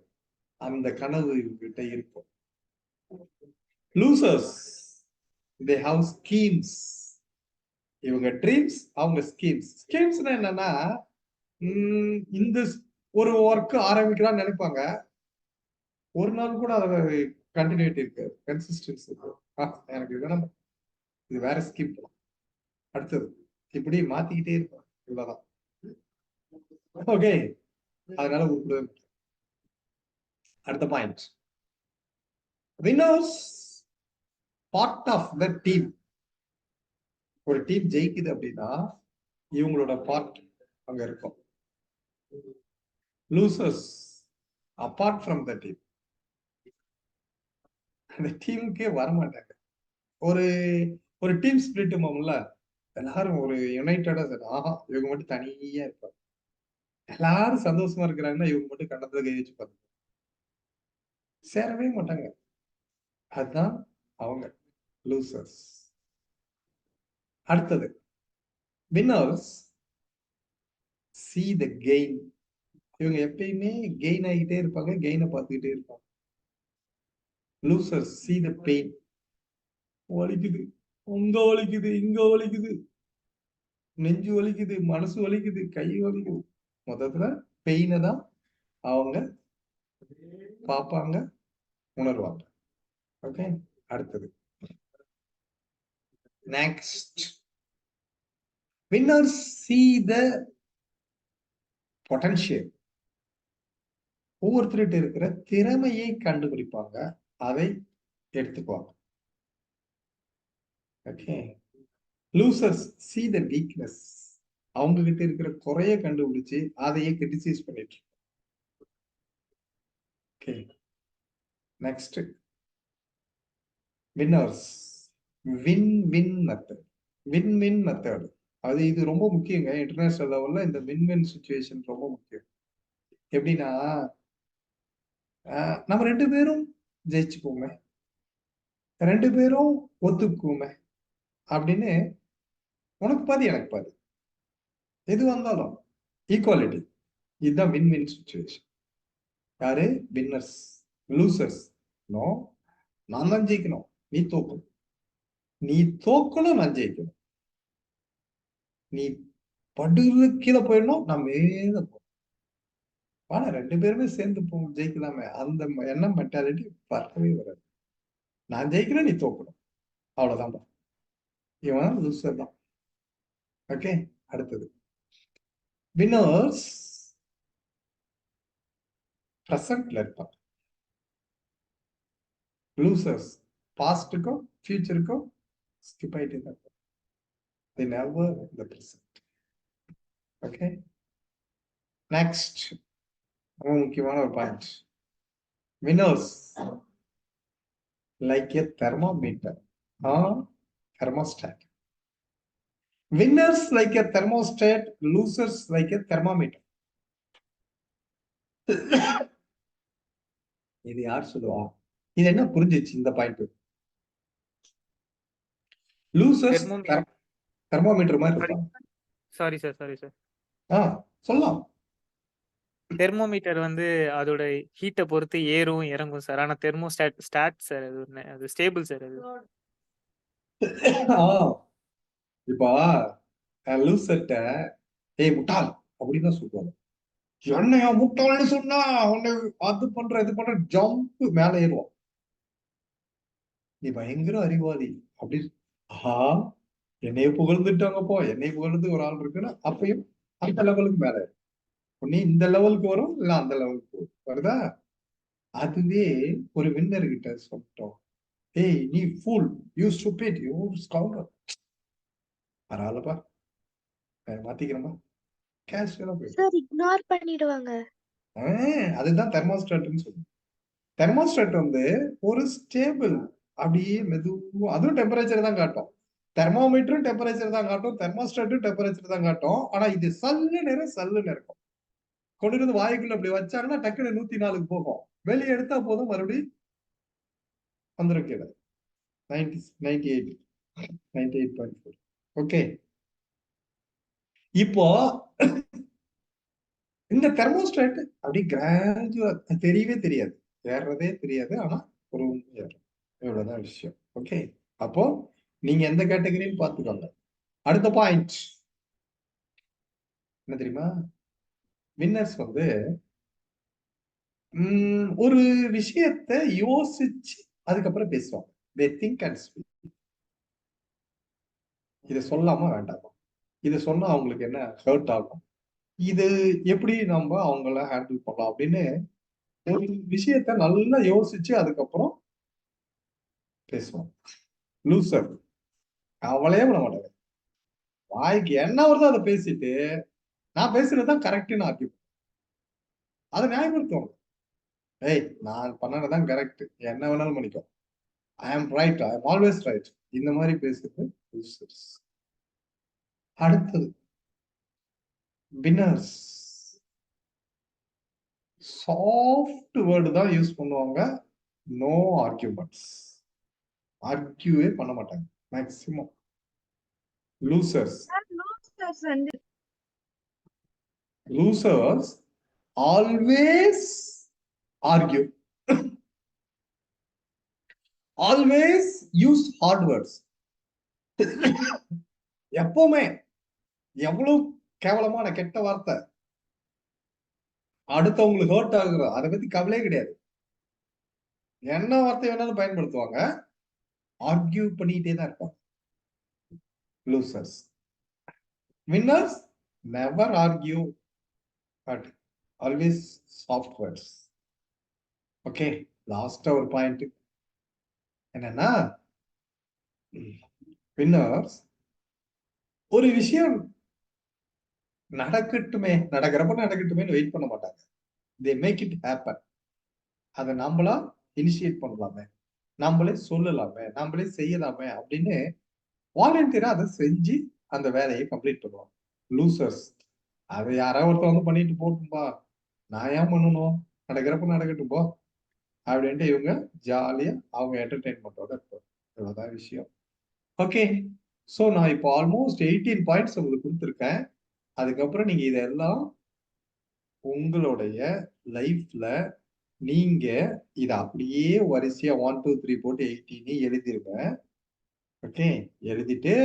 அந்த கனவு இவங்கிட்ட இருக்கும். Losers, they have schemes. இவங்க ட்ரீம்ஸ், அவங்க ஸ்கீம்ஸ். ஸ்கீம்ஸ்னா என்னன்னா, இந்த ஒரு ஒர்க் ஆரம்பிக்கலாம்னு நினைப்பாங்க, ஒரு நாள் கூட அதை கண்டினியூட்டி இருக்கு, கன்சிஸ்டன்சி இருக்கு. எனக்கு இது இது வேற ஸ்கீம் போலாம், அடுத்தது இப்படி மாத்திக்கிட்டே இருக்கும். இவ்வளவுதான். ஓகே, அதனால அடுத்த point, winners part of the team. ஒரு டீம் ஜெயிக்குது அப்படின்னா இவங்களோட பார்ட் அங்க இருக்கும். Losers apart from the team, அந்த டீமுக்கே வரமாட்டாங்க. ஒரு ஒரு டீம் ஸ்பிரிட் போகும்ல, எல்லாரும் ஒரு யுனைட்டடா ஆஹா இவங்க மட்டும் தனியா இருப்பாங்க. எல்லாரும் சந்தோஷமா இருக்கிறாங்கன்னா இவங்க மட்டும் கண்டத்துல கை வச்சு பாருங்க, சேரவே மாட்டாங்க. அதுதான் அவங்க லூசர்ஸ். அடுத்தது, வின்னர்ஸ் see the gain. இவங்க எப்பயுமே கெயின் ஆகிட்டே இருப்பாங்க, கெயினை பார்த்துக்கிட்டே இருப்பாங்க. Losers see the pain. வலிக்குது, உங்க வலிக்குது, இங்க வலிக்குது, நெஞ்சு வலிக்குது, மனசு வலிக்குது, கை வலிக்குது. மொத்தத்துல பெயினை தான் அவங்க பார்ப்பாங்க, உணர்வாங்க. ஓகே, அடுத்தது next, winners see the potential. ஒவ்வொருத்தருகிட்ட இருக்கிற திறமையை கண்டுபிடிப்பாங்க, அதை எடுத்துக்குவாங்க. Okay, losers see the weakness. அவங்க கிட்ட இருக்கிற குறைய கண்டுபிடிச்சு அதையே கிரிட்டிசைஸ் பண்ணிட்டு. Okay, next, winners win win method. Win win method, அது இது ரொம்ப முக்கியங்க. இன்டர்நேஷனல் லெவல்ல இந்த வின் வின் சிச்சுவேஷன் ரொம்ப முக்கியம். எப்படின்னா, நம்ம 2 பேரும் ஜெயிச்சுப்போமே, 2 பேரும் ஒத்துக்குவோமே அப்படின்னு, உனக்கு பாதி எனக்கு பாதி, எது வந்தாலும் ஈக்குவாலிட்டி. இதுதான் வின் வின் சிச்சுவேஷன். யாரு வின்னர்ஸ்? லூசர்ஸ் நோ, நான் தான் ஜெயிக்கணும், நீ தோக்கணும், நீ தோக்கணும், நான் ஜெயிக்கணும், நீ படுல கீழே போயிடணும், நான் மேல போகணும். ஆனா 2 பேருமே சேர்ந்து ஜெயிக்கலாமே, அந்த எண்ணம் மென்டாலிட்டி வரவே வராது. நான் ஜெயிக்கிறேன், நீ தோக்கணும், அவ்வளவுதான். இவன் லூசர் தான். ஓகே, அடுத்தது, வின்னர்ஸ் பிரசன்ட்ல இருப்பாங்க. லூசர்ஸ் பாஸ்டுக்கும் ஃபியூச்சருக்கும் ஸ்கிப் ஆயிட்டே தான் இருப்பாங்க. They never in the present. Okay, next, ரொம்ப முக்கியமான ஒரு point, winners like a thermometer or thermostat. Winners like a thermostat, losers like a thermometer. இது யார் சொல்லுவா? இது என்ன புரிஞ்சிச்சு இந்த பாயிண்ட்? லூசர்ஸ் தெர்மோமீட்டர் மாதிரி இருப்பாங்க. சாரி சார் சொல்லலாம். தெர்மோமீட்டர் வந்து அதோட ஹீட்டை பொறுத்து ஏறும் இறங்கும் சார். ஆனா தெர்மோஸ்டாட் சார் அது ஸ்டேபிள் சார். அது இப்ப லூசர்ட்ட ஏய் முட்டாள் அப்படின்னு தான் சொல்லுவாங்க. என்னையா முட்டாள்னு சொன்னா உன்னை அது பண்ற இது பண்ற ஜம்ப் மேல ஏறுவோம். நீ பயங்கர அறிவாளி அப்படி, என்னைய புகழ்ந்துட்டாங்கப்போ, என்னை புகழ்ந்து ஒரு ஆள் இருக்குன்னா அப்பயும் அந்த லெவலுக்கு மேல நீ இந்த லெவலுக்கு வரும், இல்ல அந்த லெவலுக்கு வருதா? அதுவே ஒரு வின்னர் கிட்ட சொல்லிட்டோம், ஏய் நீ ஃபூல், யூ ஸ்டூபிட், யூ ஸ்கவுண்டர், பரவாயில்லப்பா மாத்திக்கிறமா, கேஷுவலா போயிடும். சார் இக்னோர் பண்ணிடுவாங்க. அதுதான் தெர்மோஸ்டாட்னு சொல்லுவோம். தெர்மோஸ்டாட் வந்து ஒரு ஸ்டேபிள், அப்படியே மெதுவா, அதுவும் டெம்பரேச்சர் தான் காட்டும். தெர்மோமீட்டரும் டெம்பரேச்சர் தான் காட்டும், தெர்மோஸ்டாட்டும் டெம்பரேச்சர் தான் காட்டும். ஆனா இது சல்லுன்னு இருக்கும். கொண்டு வந்து வாய்க்குள்ள அப்படி வச்சாங்கன்னா டக்குனு 104க்கு போகும், வெளியே எடுத்தா போதும் மறுபடியும் வந்துடும் கீழே 98.4. ஓகே, இப்போ இந்த தெர்மோஸ்டாட் அப்படி கிராஜுவலா தெரியவே தெரியாது, ஏறுறதே தெரியாது, ஆனா ஒரு ஏறும். இவ்வளவுதான் விஷயம். ஓகே, அப்போ நீங்க எந்த கேட்டகரின்னு பாத்துக்கோங்க. அடுத்த பாயிண்ட் என்ன தெரியுமா? வின்னர்ஸ் வந்து ஒரு விஷயத்த யோசிச்சு அதுக்கப்புறம் பேசுவாங்க. they think and speak. இத சொல்லாம வேண்டாமா, இத சொன்னா அவங்களுக்கு என்ன ஹர்ட் ஆகும், இது எப்படி நம்ம அவங்கள ஹேண்டில் பண்ணலாம் அப்படின்னு ஒரு விஷயத்த நல்லா யோசிச்சு அதுக்கப்புறம் பேசுவோம். லூசர் அவளே பண்ண மாட்டாங்க, வாய்க்கு என்ன வருதோ அதை பேசிட்டு நான் பேசுறதுதான் கரெக்ட்னு ஆக்கி அதை நியாயப்படுத்துவாங்க. ஏய், நான் பண்ணதுதான் கரெக்ட், என்ன வேணாலும் பண்ணிக்கோ, ஐ ஆம் ரைட், ஐ ஆம் ஆல்வேஸ் ரைட், இந்த மாதிரி பேசுறது லூசர்ஸ். அடுத்தது வின்னர்ஸ் சாஃப்ட் வேர்டு தான் யூஸ் பண்ணுவாங்க, நோ ஆர்கியூமெண்ட்ஸ், ஆர்கியூவே பண்ண மாட்டாங்க maximum. Losers losers always argue, always use hard words. எப்பவுமே எவ்வளவு கேவலமான கெட்ட வார்த்தை அடுத்தவங்களுக்கு ஹர்ட் ஆகுறோம் அதை பத்தி கவலையே கிடையாது, என்ன வார்த்தை வேணாலும் பயன்படுத்துவாங்க, ஆர்கியூ பண்ணிட்டே தான் இருப்பாங்க. Losers. Winners never argue but always soft words. Okay, லாஸ்டா ஒரு பாயிண்ட் என்னன்னா, வின்னர்ஸ் ஒரு விஷயம் நடக்கட்டுமே, நடக்கிறப்ப நடக்கட்டுமே வெயிட் பண்ண மாட்டாங்க, they make it happen. அதை நம்மளா இனிஷியேட் பண்ணலாமே, நம்மளே சொல்லலாமே, நம்மளே செய்யலாமே அப்படின்னு வாலண்டியரா அதை செஞ்சு அந்த வேலையை கம்ப்ளீட் பண்ணுவாங்க. லூசர்ஸ் அதை யாராவது ஒருத்தர் வந்து பண்ணிட்டு போட்டும்பா, நான் ஏன் பண்ணணும், நடக்கிறப்ப நடக்கட்டும் போ அப்படின்ட்டு இவங்க ஜாலியா அவங்க என்டர்டெயின்மெண்டோட இருப்பாங்க. இவ்வளவுதான் விஷயம். ஓகே, ஸோ நான் இப்போ ஆல்மோஸ்ட் 18 பாயிண்ட்ஸ் உங்களுக்கு கொடுத்துருக்கேன். அதுக்கப்புறம் நீங்க இதெல்லாம் உங்களுடைய லைஃப்ல நீங்க இதை அப்படியே வரிசையா 1 2 3 போட்டு 18 எழுதிருங்க. ஓகே, எழுதிட்டு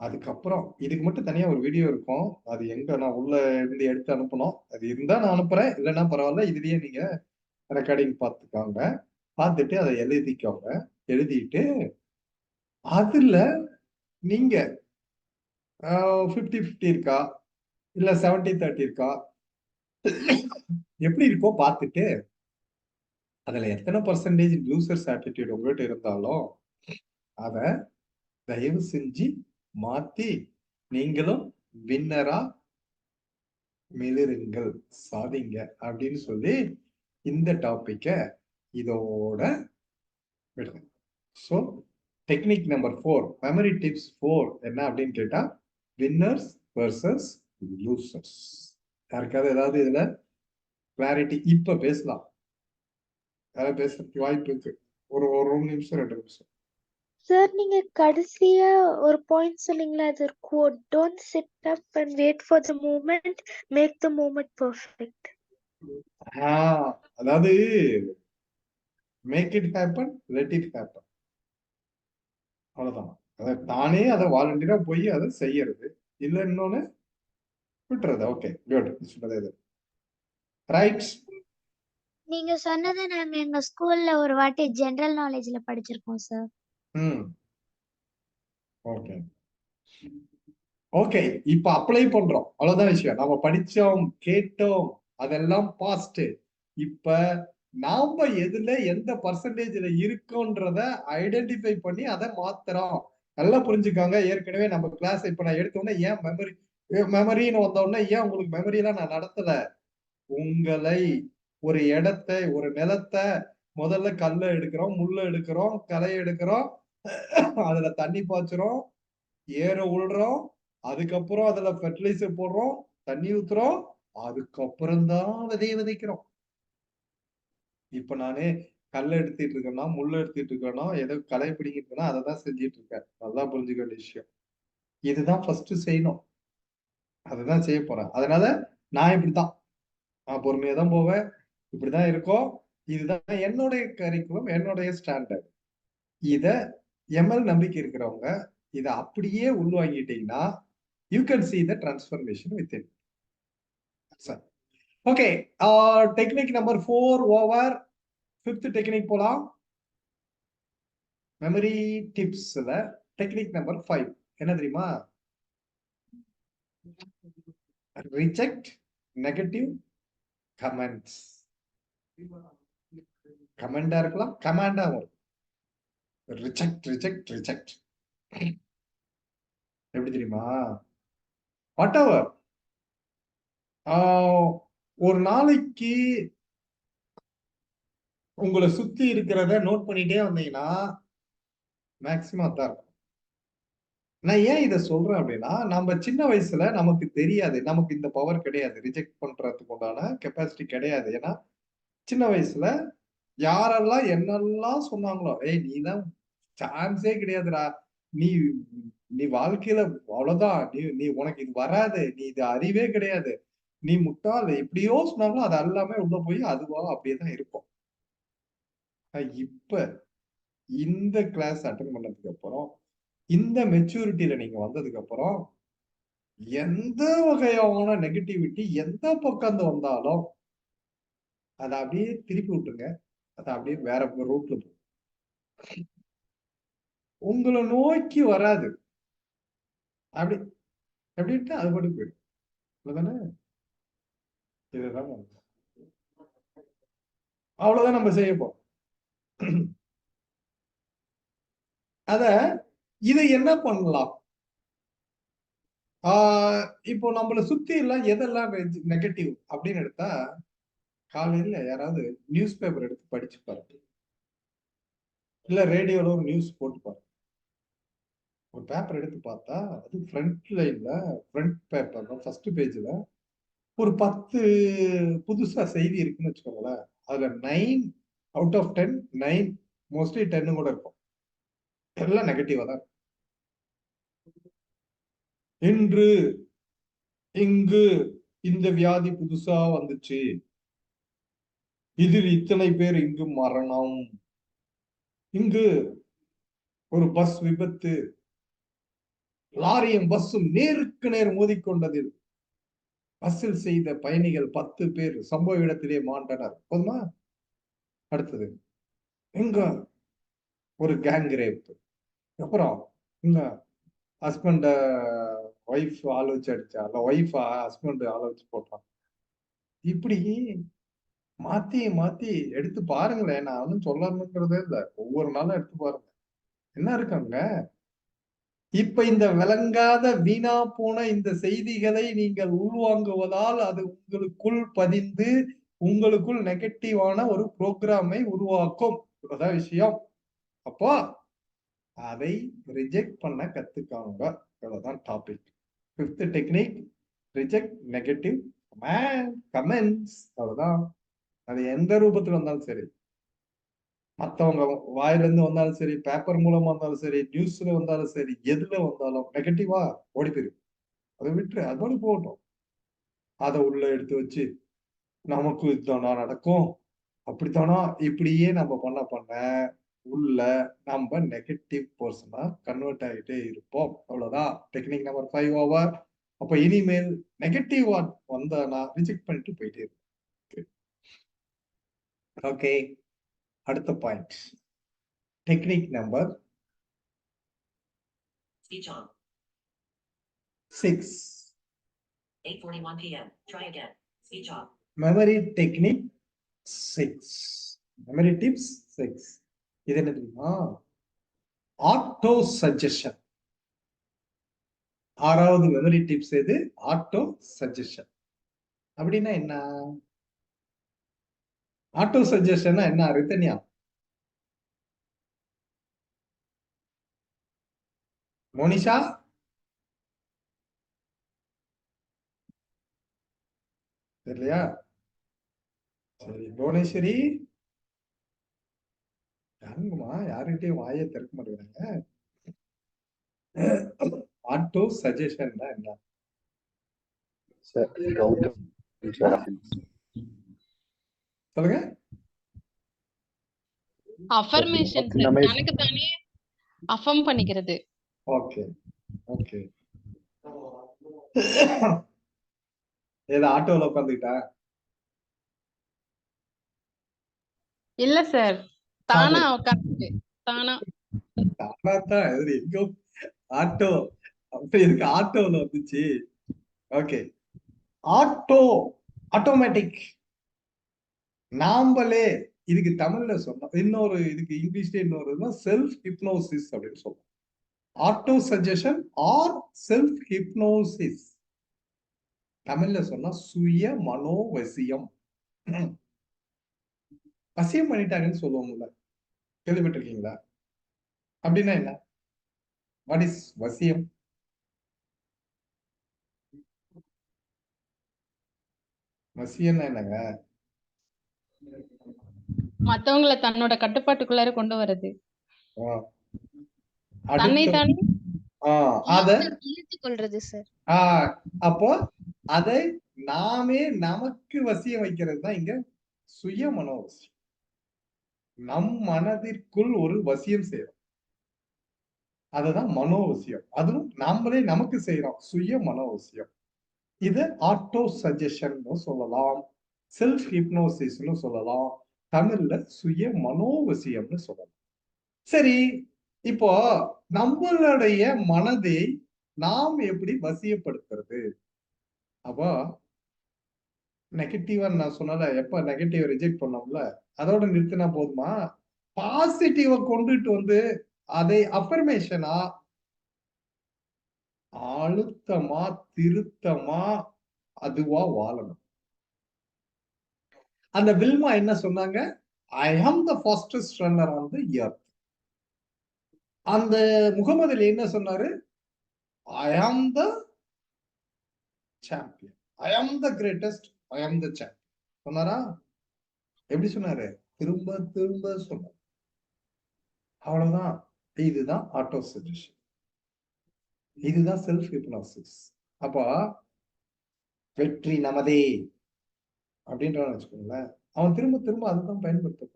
அதுக்கப்புறம் இதுக்கு மட்டும் தனியா ஒரு வீடியோ இருக்கும், அது எங்க நான் உள்ள இருந்து எடுத்து அனுப்பணும், அது இருந்தா நான் அனுப்புறேன், இல்லைன்னா பரவாயில்ல, இதுலயே நீங்க ரெக்கார்டிங் பார்த்துக்கோங்க, பார்த்துட்டு அதை எழுதிக்கோங்க. எழுதிட்டு அதுல நீங்க 50-50 இருக்கா இல்ல 70-30 இருக்கா எப்படி இருக்கோ பார்த்துட்டு அதுல எத்தனை பர்சன்டேஜ் லூசர்ஸ் ஆட்டிடியூட் உங்ககிட்ட இருந்தாலும் அத தயவு செஞ்சு மாத்தி நீங்களும் வின்னரா மிளிருங்கள், சாதிங்க அப்படின்னு சொல்லி இந்த டாபிக்க இதோட விடுங்க. So technique number 4, memory tips 4 என்ன அப்படின்னு கேட்டா, வின்னர்ஸ் வெர்சஸ் லூசர்ஸ். யாருக்காவது ஏதாவது இதுல கிளாரிட்டி இப்ப பேசலாம், யாராவது பேசுறதுக்கு வாய்ப்பு இருக்கு, ஒரு 1 நிமிஷம் 2 நிமிஷம். சார் நீங்க கடைசியா ஒரு பாயிண்ட் சொன்னீங்களா, அது ஒரு quote, don't sit up and wait for the moment, make the moment perfect. அதாவது make it happen, let it happen, அவ்வளவுதான். அதை தானே அதை வாலண்டியரா போய் அதை செய்யறது, இல்ல இன்னொன்னு விட்டுறது. ஓகே, குட், சொல்றது ரைட். நீங்க சொன்னதை நாங்க எங்க ஸ்கூல்ல ஒரு வாட்டி ஜெனரல் நாலேஜ்ல படிச்சிருக்கோம் சார். ஓகே ஓகே, இப்ப அப்ளை பண்றோம், அவ்வளவுதான் விஷயம். நம்ம படிச்சோம், கேட்டோம், அதெல்லாம் பாஸ்ட். இப்ப நாம எதுல எந்த பர்சன்டேஜ்ல இருக்கோன்றத ஐடென்டிஃபை பண்ணி அதை மாத்துறோம். நல்லா புரிஞ்சுக்காங்க. ஏற்கனவே நம்ம கிளாஸ் இப்ப நான் எடுத்த உடனே ஏன் மெமரின்னு வந்த உடனே ஏன் உங்களுக்கு மெமரி எல்லாம் நான் நடத்தல, உங்களை ஒரு இடத்தை, ஒரு நிலத்தை முதல்ல கல்ல எடுக்கிறோம், முள்ள எடுக்கிறோம், கலையை எடுக்கிறோம், அதுல தண்ணி பாய்ச்சுறோம், ஏற விடுறோம், அதுக்கப்புறம் அதுல ஃபெர்டிலைசர் போடுறோம், தண்ணி ஊத்துறோம், அதுக்கப்புறம் தான் விதைய விதைக்கிறோம். இப்ப நானு கல்ல எடுத்துட்டு இருக்கேன்னா, முள்ள எடுத்துட்டு இருக்கேன்னா, ஏதோ களை பிடிக்கிட்டு இருக்கேன்னா அதை தான் செஞ்சுட்டு இருக்கேன். நல்லா புரிஞ்சுக்க வேண்டிய விஷயம் இதுதான். ஃபர்ஸ்ட் செய்யணும். அதுதான் செய்ய போறேன். அதனால நான் இப்படித்தான், நான் பொறுமையா தான் போவேன். இப்படிதான் இருக்கும். இதுதான் என்னுடைய கரிக்குலம், என்னுடைய ஸ்டாண்டர்ட். இத எம்எல் நம்பிக்கை இருக்கிறவங்க இத அப்படியே உள்வாங்கிட்டீங்கன்னா you can see the transformation within. Okay, technique number 4 over. 5th technique போலாம். மெமரி டிப்ஸ்ல டெக்னிக் நம்பர் 5 என்ன தெரியுமா? Reject negative comments. கமெண்டா இருக்கலாம், கமாண்டா வரும். ரிஜெக்ட் ரிஜெக்ட் ரிஜெக்ட் எப்படி தெரியுமா? வாட் எவர் ஒரு நாளைக்கு உங்களை சுத்தி இருக்கிறத நோட் பண்ணிட்டே வந்தீங்கன்னா மேக்சிமம் அதான் இருக்கும். நான் ஏன் இதை சொல்றேன் அப்படின்னா, நம்ம சின்ன வயசுல நமக்கு தெரியாது, நமக்கு இந்த பவர் கிடையாது, ரிஜெக்ட் பண்றதுக்கு உண்டான கெப்பாசிட்டி கிடையாது. ஏன்னா சின்ன வயசுல யாரெல்லாம் என்னெல்லாம் சொன்னாங்களோ, ஏய் நீதான் சான்ஸே கிடையாதுடா, நீ நீ வாழ்க்கையில அவ்வளவுதான், நீ நீ உனக்கு இது வராது, நீ இது அறிவே கிடையாது, நீ முட்டாள், எப்படியோ சொன்னாங்களோ அது எல்லாமே உள்ள போய் அதுவா அப்படியே தான் இருக்கும். இப்ப இந்த கிளாஸ் அட்டன் பண்ணதுக்கு அப்புறம், இந்த மெச்சூரிட்டியில நீங்க வந்ததுக்கு அப்புறம், எந்த வகையான நெகட்டிவிட்டி எந்த பக்கம் வந்தாலும் அதை அப்படியே திருப்பி விட்டுருங்க. அதை அப்படியே வேற ரூட்ல போகும், உங்களை நோக்கி வராது. அப்படி அப்படின்ட்டு அது படி போயிடும். அவ்வளவுதானே? இதுதான் அவ்வளவுதான் நம்ம செய்ய போறோம். அத இதை என்ன பண்ணலாம்? இப்போ நம்மளை சுத்தி எல்லாம் எதெல்லாம் நெகட்டிவ் அப்படின்னு எடுத்தா, காலையில யாராவது நியூஸ் பேப்பர் எடுத்து படிச்சு பாருங்க, இல்ல ரேடியோல ஒரு நியூஸ் போட்டு பாருங்க. ஒரு பேப்பர் எடுத்து பார்த்தா அது ஃப்ரண்ட் லைன்ல, ஃப்ரண்ட் பேப்பர்ல ஃபர்ஸ்ட் பேஜ்ல ஒரு 10 புதுசா செய்தி இருக்குன்னு வச்சுக்கோங்களேன். அதுல 9 அவுட் ஆஃப் 10, 9 மோஸ்ட்லி 10 கூட இருக்கும், எல்லாம் நெகட்டிவா தான். இன்று இங்கு இந்த வியாதி புதுசா வந்துச்சு, இதில் இத்தனை பேர் இங்கு மரணம், இங்கு ஒரு பஸ் விபத்து, லாரியும் பஸ்ஸும் நேருக்கு நேர் மோதிக்கொண்டதில் பஸ்ஸில் செய்த பயணிகள் 10 பேர் சம்பவ இடத்திலே மாண்டனர். போதுமா? அடுத்தது இங்க ஒரு கேங் ரேப், அப்புறம் இங்க ஹஸ்பண்ட ஒய்ஃப் ஆள் வச்சு அடிச்சா, இல்ல ஒய்ஃப் ஹஸ்பண்ட் ஆள வச்சு போட்டான். இப்படி மாத்தி மாத்தி எடுத்து பாருங்களேன். நான் ஒன்னும் சொல்லணுங்கிறதே இல்ல, ஒவ்வொரு நாளும் எடுத்து பாருங்க என்ன இருக்காங்க. இப்ப இந்த விளங்காத வீணா போன இந்த செய்திகளை நீங்கள் உள்வாங்குவதால் அது உங்களுக்குள் பதிந்து உங்களுக்குள் நெகட்டிவான ஒரு புரோகிராமை உருவாக்கும். அதான் விஷயம். அப்போ அதை ரிஜெக்ட் பண்ண கத்துக்காங்க. அவ்வளவுதான் topic. 5th technique, reject negative comments. அவ்வளவுதான். அது எந்த ரூபத்துல வந்தாலும் சரி, மத்தவங்க வாயிலிருந்து வந்தாலும் சரி, பேப்பர் மூலமா வந்தாலும் சரி, நியூஸ்ல வந்தாலும் சரி, எதுல வந்தாலும் நெகட்டிவா ஓடி போயிடும். அதை விட்டு அதோட போகட்டும். அதை உள்ள எடுத்து வச்சு நமக்கு இதுதானா நடக்கும், அப்படித்தானா, இப்படியே நம்ம பண்ண உள்ள நம்ம நெகட்டிவ் பர்சனா கன்வெர்ட் ஆகிட்டே இருப்போம். அவ்வளவுதான். Technique number 5 over. அப்ப இனிமேல் நெகட்டிவ் வந்தா ரிஜெக்ட் பண்ணிட்டு போயிட்டே இருக்கும். ஓகே, அடுத்த point. Technique number 6. 8:41 p.m. Try again. Speech off. Memory technique 6. Memory tips 6. இது என்ன தெரியுமா? Auto suggestion. 6வது மெமரி டிப்ஸ் எது? Auto suggestion. அப்படின்னா என்ன? ஆட்டோ சஜஷன் என்ன? ரித்தன்யா, மோனிஷா, தெரியலையா? சரி, புவனேஸ்வரி, யாருங்கம்மா யாருகிட்டயும் வாயை திறக்க மாட்டேங்கிறாங்க. ஆட்டோ சஜஷன் என்ன? சொல்லுங்க. அஃபர்மேஷன் சார், தனக்கு தானே அஃபர்ம் பண்ணிக்கிறது. Okay okay. ஏதோ ஆட்டோல உட்காந்துக்கிட்டா? இல்ல சார், தானா உட்கார்ந்து தானா. தானாத்தான் இது எங்கோ ஆட்டோ அப்ப எதுக்கு ஆட்டோல வந்துச்சு? ஓகே. Auto automatic. நாமளே இதுக்கு தமிழ்ல சொன்னோம், இன்னொரு இதுக்கு இங்கிலீஷ்ல இன்னொரு செல்ஃப் ஹிப்னோசிஸ் அப்படின்னு சொல்றோம். Auto suggestion R self hypnosis. தமிழ்ல சொன்னா சுய மனோவசியம். வசியம் பண்ணிட்டாங்கன்னு சொல்லுவோம்ல, கேள்விப்பட்டிருக்கீங்களா? அப்படின்னா என்ன? வாட் இஸ் வசியம்? வசியம்னா என்னங்க? மத்தவங்கள தன்னோட கட்டுப்பாட்டுக்குள்ளார கொண்டு வர்றது. தன்னை அடுத்த தானே அத இழுத்து கொள்றது சார். அப்போ அதை நாமே நமக்கு வசியம் வைக்கிறது தான் இங்க சுய மனோவசியம். நம் மனதிற்குள் ஒரு வசியம் செய்யறோம், அதுதான் மனோவசியம். அதுவும் நாமளே நமக்கு செய்யறோம், சுய மனோவசியம். இது ஆட்டோ சஜஷன் சொல்லலாம், செல்ஃப் ஹிப்னோசிஸ்னு சொல்லலாம், தமிழ்ல சுய மனோவசியம்னு சொல்லலாம். சரி, இப்போ நம்மளுடைய மனதை நாம் எப்படி வசியப்படுத்துறது? அப்போ நெகட்டிவா நான் சொன்னல, எப்ப நெகட்டிவ் ரிஜெக்ட் பண்ணோம்ல, அதோட நிறுத்தினா போதுமா? பாசிட்டிவா கொண்டுட்டு வந்து அதை அஃபர்மேஷனா அழுத்தமா திருத்தமா அதுவா வாழணும். அந்த வில்மா என்ன சொன்னாங்க? ஐ ஆம் the fastest runner on the earth. அந்த முகமது அலி என்ன சொன்னாரு? ஐ ஆம் த சாம்பியன், ஐ ஆம் த கிரேட்டஸ்ட், ஐ ஆம் த சாம்பியன் சொன்னாரா? எப்படி சொன்னாரு? திரும்ப திரும்ப சொன்னார். அவ்வளவுதான். இதுதான் ஆட்டோ சஜஷன், இதுதான் செல்ஃப் ஹிப்னோசிஸ். அப்போ வெற்றி நமதே அப்படின்றான்னு வச்சுக்கோங்களேன், அவன் திரும்ப திரும்ப அதுதான் பயன்படுத்த.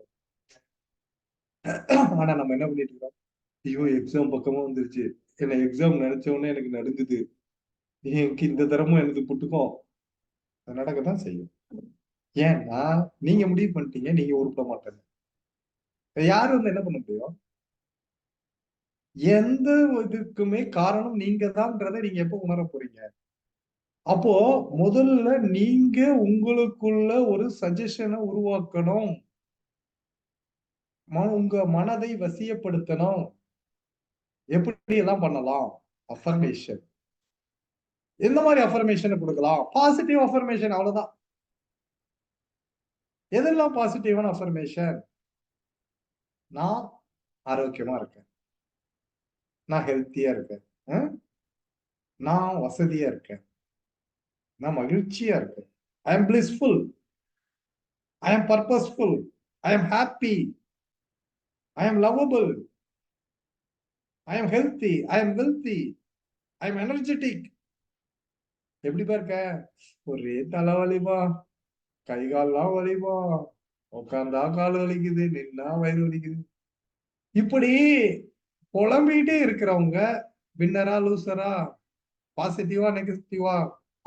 ஆனா நம்ம என்ன பண்ணிட்டு இருக்கோம்? ஐயோ எக்ஸாம் பக்கமா வந்துருச்சு, என்ன எக்ஸாம் நினைச்ச உடனே எனக்கு நடுங்குது, எனக்கு இந்த தரமும் எனக்கு புட்டுக்கும். அது நடக்கத்தான் செய்யும். ஏன்னா நீங்க முடிவு பண்ணிட்டீங்க, நீங்க உருப்பட மாட்டேங்க. யாரும் வந்து என்ன பண்ண முடியும்? எந்த இதுக்குமே காரணம் நீங்க தான்றதை நீங்க எப்ப உணர போறீங்க? அப்போ முதல்ல நீங்க உங்களுக்குள்ள ஒரு சஜஷனை உருவாக்கணும், உங்க மனதை வசியப்படுத்தணும். எப்படி எல்லாம் பண்ணலாம்? அஃபர்மேஷன். எந்த மாதிரி அஃபர்மேஷன் கொடுக்கலாம்? பாசிட்டிவ் அஃபர்மேஷன், அவ்வளவுதான். எதெல்லாம் பாசிட்டிவான அஃபர்மேஷன்? நான் ஆரோக்கியமா இருக்கேன், நான் ஹெல்த்தியா இருக்கேன், நான் வசதியா இருக்கேன், நான் மகிழ்ச்சியா இருக்கேன், I am blissful, I am purposeful, I am happy, I am lovable, I am healthy, I am wealthy, I am energetic. எப்படிப்பா இருக்க? ஒரே தலைவலிப்பா, கை கால்லாம் வலிப்பா, உட்கார்ந்தா கால் வலிக்குது, நின்னா வயிறு வலிக்குது. இப்படி புலம்பிட்டே இருக்கிறவங்க வின்னரா லூசரா? பாசிட்டிவா நெகட்டிவா?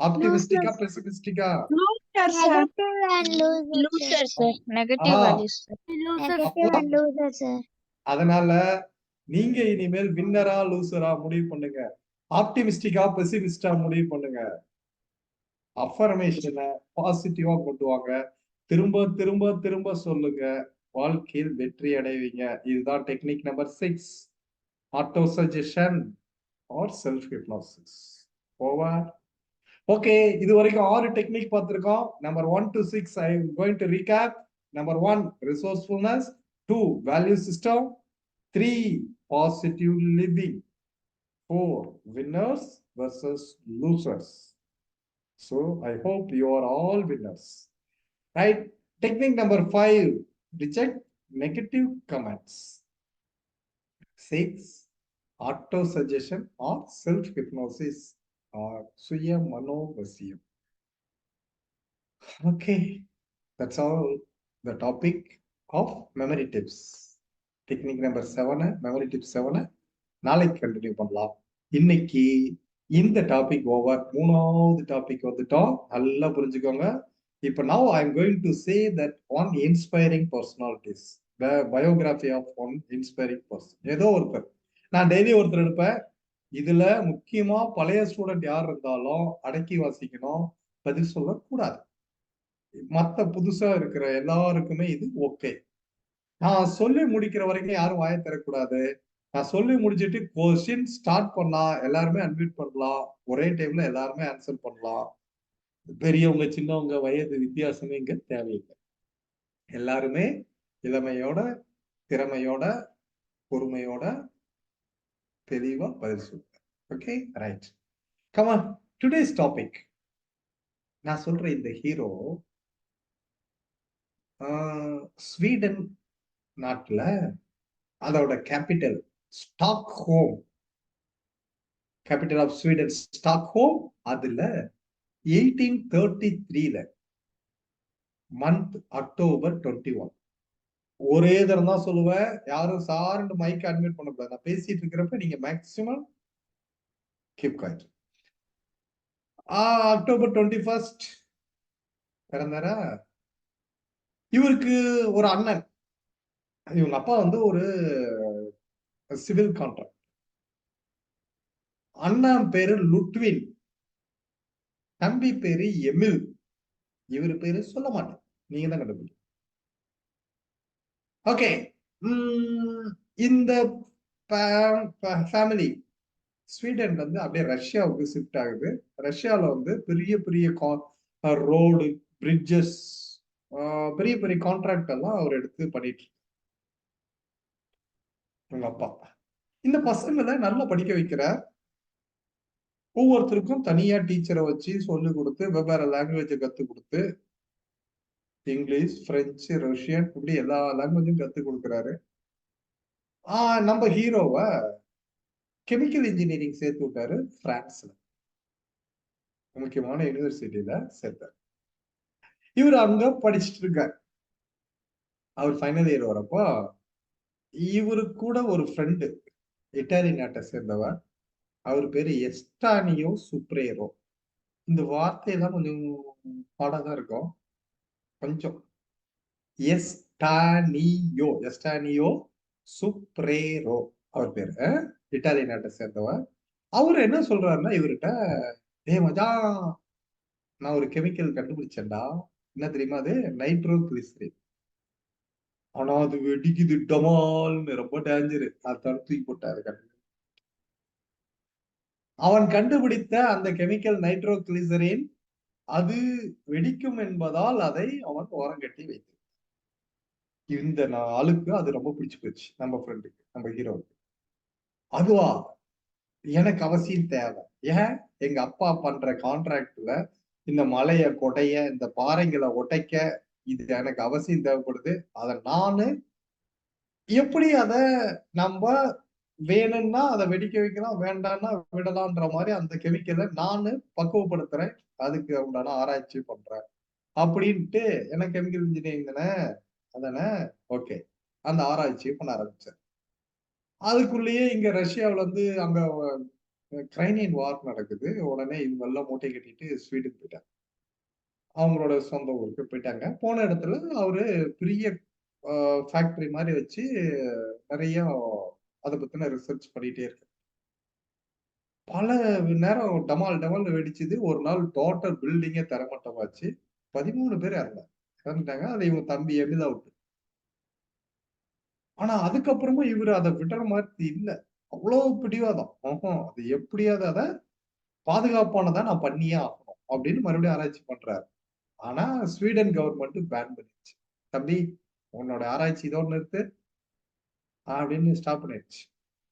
ஆப்டிமிஸ்டிக்கா பெசிமிஸ்டிக்கா? Negative and loser, sir. Negative ah values sir. Negative and loser, sir. அதனால நீங்க இனிமேல் வின்னரா லூசரா முடிவு பண்ணுங்க, ஆப்டிமிஸ்டிக்கா பெசிமிஸ்டா முடிவு பண்ணுங்க. அஃபர்மேஷனை பாசிட்டிவா கொண்டு வாங்க, திரும்ப திரும்ப திரும்ப சொல்லுங்க, வாழ்க்கையில் வெற்றி அடைவீங்க. இதுதான் technique number 6, auto suggestion R self hypnosis. Over. Okay, இது வரைக்கும் 6 டெக்னிக் பார்த்திருக்கோம். Number 1 to 6 I am going to recap. Number 1, resourcefulness. 2, value system. 3, positive living. 4, winners versus losers. So I hope you are all winners, right? Technique number 5, reject negative comments. 6, auto suggestion or self hypnosis or சுய மனோவசியம். Okay, that's all the topic of memory tips. Technique number 7, memory tip 7 நாளைக்கு continue பண்ணலாம். இன்னைக்கு இந்த topic over. 3வது topic வந்துட்டோம். நல்லா புரிஞ்சுக்கோங்க. இப்ப now I'm going to say that one inspiring personalities, the biography of one inspiring person. ஏதோ ஒருத்தர், நான் டெய்லி ஒருத்தர் எடுப்பேன். இதுல முக்கியமா பழைய ஸ்டூடெண்ட் யார் இருந்தாலும் அடக்கி வாசிக்கணும், பதில் சொல்லக்கூடாது. மத்த புதுசா இருக்கிற எல்லாருக்குமே இது ஓகே. நான் சொல்லி முடிக்கிற வரைக்கும் யாரும் வாயை தரக்கூடாது. நான் சொல்லி முடிச்சிட்டு கொஸ்டின் ஸ்டார்ட் பண்ணா எல்லாருமே அன்மியூட் பண்ணலாம். ஒரே டைம்ல எல்லாருமே ஆன்சர் பண்ணலாம். பெரியவங்க சின்னவங்க வயது வித்தியாசமே இங்க தேவையில்லை. எல்லாருமே இளமையோட, திறமையோட, பொறுமையோட தெளிவா பதில் சொல்லுங்க. Okay, right. Come on, today's topic. நான் சொல்ற இந்த ஹீரோ ஸ்வீடன் நாட்டுல, அதோட capital Stockholm, capital of Sweden Stockholm. அதுல 1833 மந்த் அக்டோபர் 21. ஒரே தரம் தான் சொல்லுவேன். யாரும் சார்ந்து மைக் அட்மிட் பண்ணக்கூடாது. நான் பேசிட்டு இருக்கிறப்ப நீங்க மேக்சிமம் கீப் குவைட். அக்டோபர் 21 பிறந்தாரா. இவருக்கு ஒரு அண்ணன். இவங்க அப்பா வந்து ஒரு சிவில் கான்ட்ராக்ட். அண்ணன் பேரு லுட்வின், தம்பி பேரு எமில். இவரு பேரு சொல்ல மாட்டேன், நீங்க தான் கண்டுபிடிக்கும். ஓகே, இந்த ஃபேமிலி ஸ்வீடன்ல இருந்து அப்படியே ரஷ்யாவுக்கு ஷிஃப்ட் ஆகுது. ரஷ்யால வந்து பெரிய பெரிய ரோடு, பிரிட்ஜஸ், பெரிய பெரிய கான்ட்ராக்ட் எல்லாம் அவர் எடுத்து பண்ணிட்டு உங்க அப்பா. இந்த பசங்களை நல்லா படிக்க வைக்கிறார். ஒவ்வொருத்தருக்கும் தனியா டீச்சரை வச்சு சொல்லி கொடுத்து வெவ்வேறு லாங்குவேஜை கத்து கொடுத்து, இங்கிலீஷ், பிரெஞ்சு, ரஷ்யன், இப்படி எல்லா லாங்குவேஜும் கத்து கொடுக்குறாரு. நம்ம ஹீரோவை கெமிக்கல் இன்ஜினியரிங் சேர்த்து விட்டாரு பிரான்ஸ்ல, முக்கியமான யூனிவர்சிட்டியில சேர்த்தார். இவர் அங்க படிச்சுட்டு இருக்கார். அவர் ஃபைனல் இயர் வரப்போ இவரு கூட ஒரு ஃப்ரெண்டு, இட்டாலி நாட்டை சேர்ந்தவர். அவர் பேரு எஸ்டானியோ சுப்ரேரோ. இந்த வார்த்தையெல்லாம் கொஞ்சம் பாடாதான் இருக்கும் கொஞ்சம். எஸ்டானியோ, எஸ்டானியோ சுப்ரேரோ அவர் பேரு, இட்டாலி நாட்டை சேர்ந்தவர். அவரு என்ன சொல்றாருன்னா இவர்கிட்ட, மச்சான் நான் ஒரு கெமிக்கல் கண்டுபிடிச்சேன்டா. என்ன தெரியுமா? அது நைட்ரோ கிளிசரின். ஆனா அது வெடிக்குது டமால்னு, ரொம்ப டேஞ்சரு. அதான் தூக்கி போட்டாரு. அவன் கண்டுபிடித்த அந்த கெமிக்கல் நைட்ரோ கிளிசரின் அது வெடிக்கும் என்பதால் அதை அவன் ஓரங்கட்டி வைத்தான். இந்த ஆளுக்கு அது ரொம்ப பிடிச்சு போச்சு, நம்ம ஃப்ரெண்டுக்கு, நம்ம ஹீரோவுக்கு. அதுவா எனக்கு அவசியம் தேவை. ஏன்? எங்க அப்பா பண்ற கான்ட்ராக்ட்ல இந்த மலைய கொடைய, இந்த பாறைங்களை உடைக்க இது எனக்கு அவசியம் தேவைப்படுது. அதை நானு எப்படி அதை நம்ம வேணும்னா அதை வெடிக்க வைக்கலாம், வேண்டாம்னா விடலான்ற மாதிரி அந்த கெமிக்கலை நானு பக்குவப்படுத்துறேன், அதுக்கு உண்டான ஆராய்ச்சி பண்றேன் அப்படின்ட்டு. எனக்கு கெமிக்கல் இன்ஜினியரிங் தானே, அதானே, ஓகே. அந்த ஆராய்ச்சியை பண்ண ஆரம்பிச்சேன். அதுக்குள்ளேயே இங்க ரஷ்யாவில வந்து அங்க கிரைனியன் வார் நடக்குது. உடனே இவங்க எல்லாம் மூட்டை கட்டிட்டு ஸ்வீடன் போயிட்டாங்க. அவங்களோட சொந்த ஊருக்கு போயிட்டாங்க. போன இடத்துல அவரு பெரிய ஃபேக்டரி மாதிரி வச்சு நிறைய அதை பத்தின ரிசர்ச் பண்ணிட்டே இருக்கு. பல நேரம் டமால் டமால் வெடிச்சது. ஒரு நாள் டோட்டல் பில்டிங்கே தரமட்டமாச்சு. 13 பேர் இறந்துட்டாங்க. அது இவங்க தம்பி எமில் அவுட். ஆனா அதுக்கப்புறமா இவரு அதை விடுற மாதிரி இல்ல, அவ்வளவு பிடிவாதம். அது எப்படியாவது அதை பாதுகாப்பானதா நான் பண்ணியே ஆகணும் அப்படின்னு மறுபடியும் ஆராய்ச்சி பண்றாரு. ஆனா ஸ்வீடன் கவர்மெண்ட் பேன் பண்ணிடுச்சு. தம்பி உன்னோட ஆராய்ச்சி இதோட நிறுத்து அப்படின்னு ஸ்டாப் பண்ணிடுச்சு.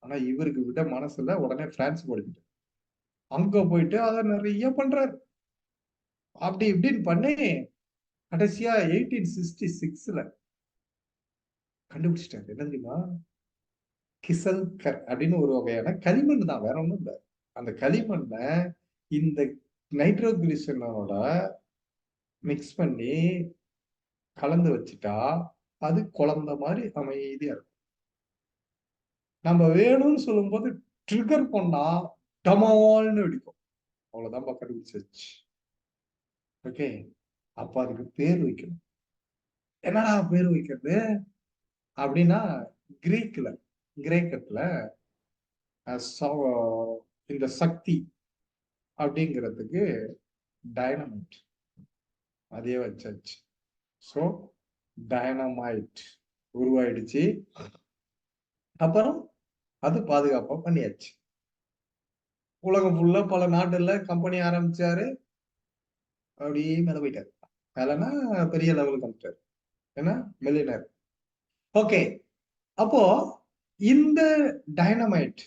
ஆனா இவருக்கு விட மனசுல உடனே பிரான்ஸ் போயிட்டு அங்க போயிட்டு அதை நிறைய பண்றாரு. அப்படி இப்படின்னு பண்ணி கடைசியா 1866 கண்டுபிடிச்சிட்டாரு. என்ன தெரியுமா? கிசல்கர் அப்படின்னு ஒரு வகையான களிமண் தான், வேற ஒண்ணும் இல்லை. அந்த களிமண்ண இந்த நைட்ரோகிளிசனோட மிக்ஸ் பண்ணி கலந்து வச்சுட்டா அது குழந்தை மாதிரி அமைதியா இருக்கும். நம்ம வேணும்னு சொல்லும்போது ட்ரிகர் பண்ணா டமால்னு வெடிக்கும். அவ்வளவுதான் கண்டுபிடிச்சிருச்சு. ஓகே, அப்ப அதுக்கு பேர் வைக்கணும். என்னடா பேர் வைக்கிறது அப்படின்னா, கிரேக்கத்துல இந்த சக்தி அப்படிங்கிறதுக்கு டைனமைட் அதே வச்சாச்சு. ஸோ டைனமைட் உருவாயிடுச்சு. அப்புறம் அது பாதுகாப்பா பண்ணியாச்சு. உலகம் ஃபுல்லா பல நாட்டுல கம்பெனி ஆரம்பிச்சாரு. அப்படியே மேல போயிட்டாரு. மேலனா பெரிய லெவலுக்கு வந்துட்டாரு. ஏன்னா மில்லியனர். ஓகே, அப்போ இந்த டைனமைட்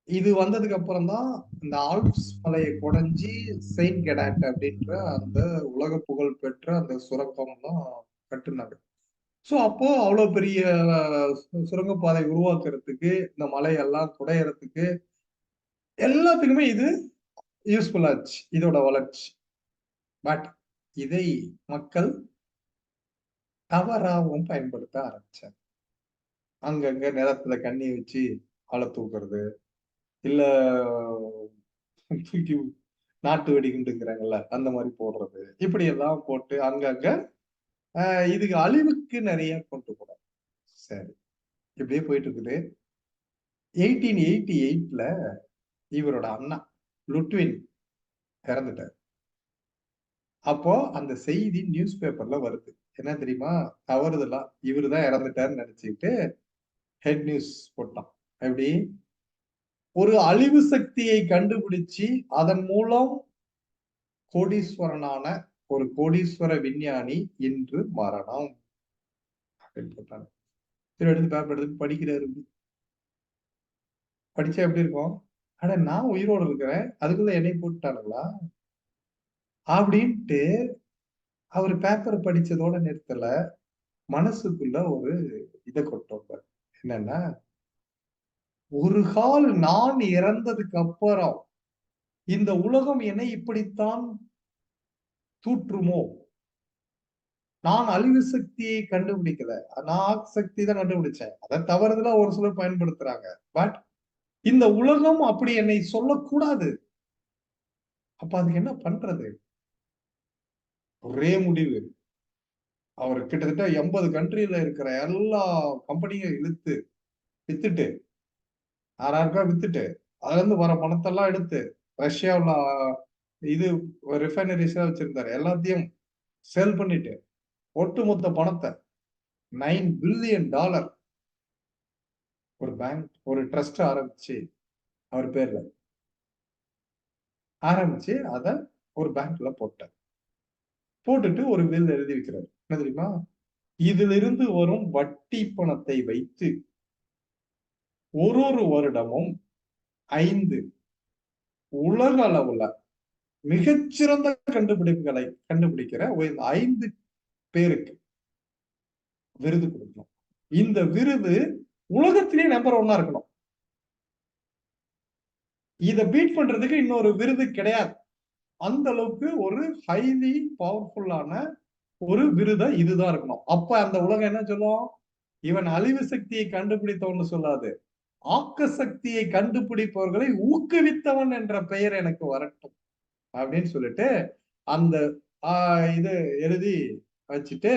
இது வந்ததுக்கு அப்புறம் தான் இந்த ஆல்ப்ஸ் மலையை குடைஞ்சி செயின்ட் கெடாட் அப்படின்ற அந்த உலக புகழ் பெற்ற அந்த சுரங்கம் தான் கட்டுனாங்க. ஸோ அப்போ அவ்வளவு பெரிய சுரங்கப்பாதை உருவாக்குறதுக்கு, இந்த மலையெல்லாம் குடையறதுக்கு எல்லாத்துக்குமே இது யூஸ்ஃபுல் ஆச்சு, இதோட வளர்ச்சி. பட் இதை மக்கள் தவறாகவும் பயன்படுத்த ஆரம்பிச்சாங்க. அங்கங்க நிலத்துல கண்ணி வச்சு ஆளை தூக்குறது, இல்ல தூக்கி நாட்டு வெடிகுண்டுங்கிறாங்கல்ல அந்த மாதிரி போடுறது, இப்படி எல்லாம் போட்டு அங்கங்க இதுக்கு அழிவுக்கு நிறைய கொண்டு போறாங்க. சரி, இப்படியே போயிட்டு இருக்குது. 1888ல இவரோட அண்ணா லுட்வின் இறந்துட்டார். அப்போ அந்த செய்தி நியூஸ் பேப்பர்ல வருது. என்ன தெரியுமா? தவறுதலா இவருதான் இறந்துட்டாருன்னு நினைச்சுக்கிட்டு ஹெட் நியூஸ் போட்டான். எப்படி ஒரு அழிவு சக்தியை கண்டுபிடிச்சு அதன் மூலம் கோடீஸ்வரனான ஒரு கோடீஸ்வர விஞ்ஞானி இன்று மரணம் அப்படின்னு போட்டாங்க. சரி, எடுத்து பேப்பர் எடுத்து படிக்கிறாரு. படிச்சா எப்படி இருக்கும்? ஆனா நான் உயிரோடு இருக்கிறேன், அதுக்குள்ள என்னை போட்டுட்டானுங்களா அப்படின்ட்டு அவர் பேப்பர் படிச்சதோட நிறுத்தல, மனசுக்குள்ள ஒரு இதை கொண்டு. என்னன்னா, ஒரு கால் நான் இறந்ததுக்கு அப்புறம் இந்த உலகம் என்னை இப்படித்தான் தூற்றுமோ? நான் அழிவு சக்தியை கண்டுபிடிக்கல, நான் சக்தி தான் கண்டுபிடிச்சேன். அதை தவறுதலா ஒரு சிலர் பயன்படுத்துறாங்க. பட் இந்த உலகம் அப்படி என்னை சொல்லக்கூடாது. அப்ப அதுக்கு என்ன பண்றது? ஒரே முடிவு. அவர் கிட்டத்தட்ட 80 கண்ட்ரில இருக்கிற எல்லா கம்பெனியும் இழுத்து வித்துட்டு, யாராருக்கா வித்துட்டு, அதுல இருந்து வர பணத்தெல்லாம் எடுத்து ரஷ்யாவுல இது ரிஃபைனரிஸ் வச்சிருந்தாரு, எல்லாத்தையும் சேல் பண்ணிட்டு ஒட்டுமொத்த பணத்தை $9 பில்லியன் ஒரு பேங்க், ஒரு ட்ரஸ்ட் ஆரம்பிச்சு அவர் பேர்ல ஆரம்பிச்சு அத ஒரு பேங்க்ல போட்டார். போட்டுட்டு ஒரு வில் எழுதி வைக்கிறார். என்ன தெரியுமா? இதிலிருந்து வரும் வட்டி பணத்தை வைத்து ஒரு வருடமும் 5 உலக அளவுல மிகச்சிறந்த கண்டுபிடிப்புகளை கண்டுபிடிக்கிற 5 பேருக்கு விருது கொடுக்கணும். இந்த விருது உலகத்திலேயே நம்பர் 1 இருக்கணும். இத பீட் பண்றதுக்கு இன்னொரு விருது கிடையாது. அந்த அளவுக்கு ஒரு ஹைலி பவர்ஃபுல்லான ஒரு விருதை இதுதான் இருக்கணும். அப்ப அந்த உலகம் என்ன சொல்லும்? இவன் அழிவு சக்தியை கண்டுபிடித்தவன்னு சொல்லாது, ஆக்க சக்தியை கண்டுபிடிப்பவர்களை ஊக்குவித்தவன் என்ற பெயர் எனக்கு வரட்டும் அப்படின்னு சொல்லிட்டு அந்த இது எழுதி வச்சுட்டு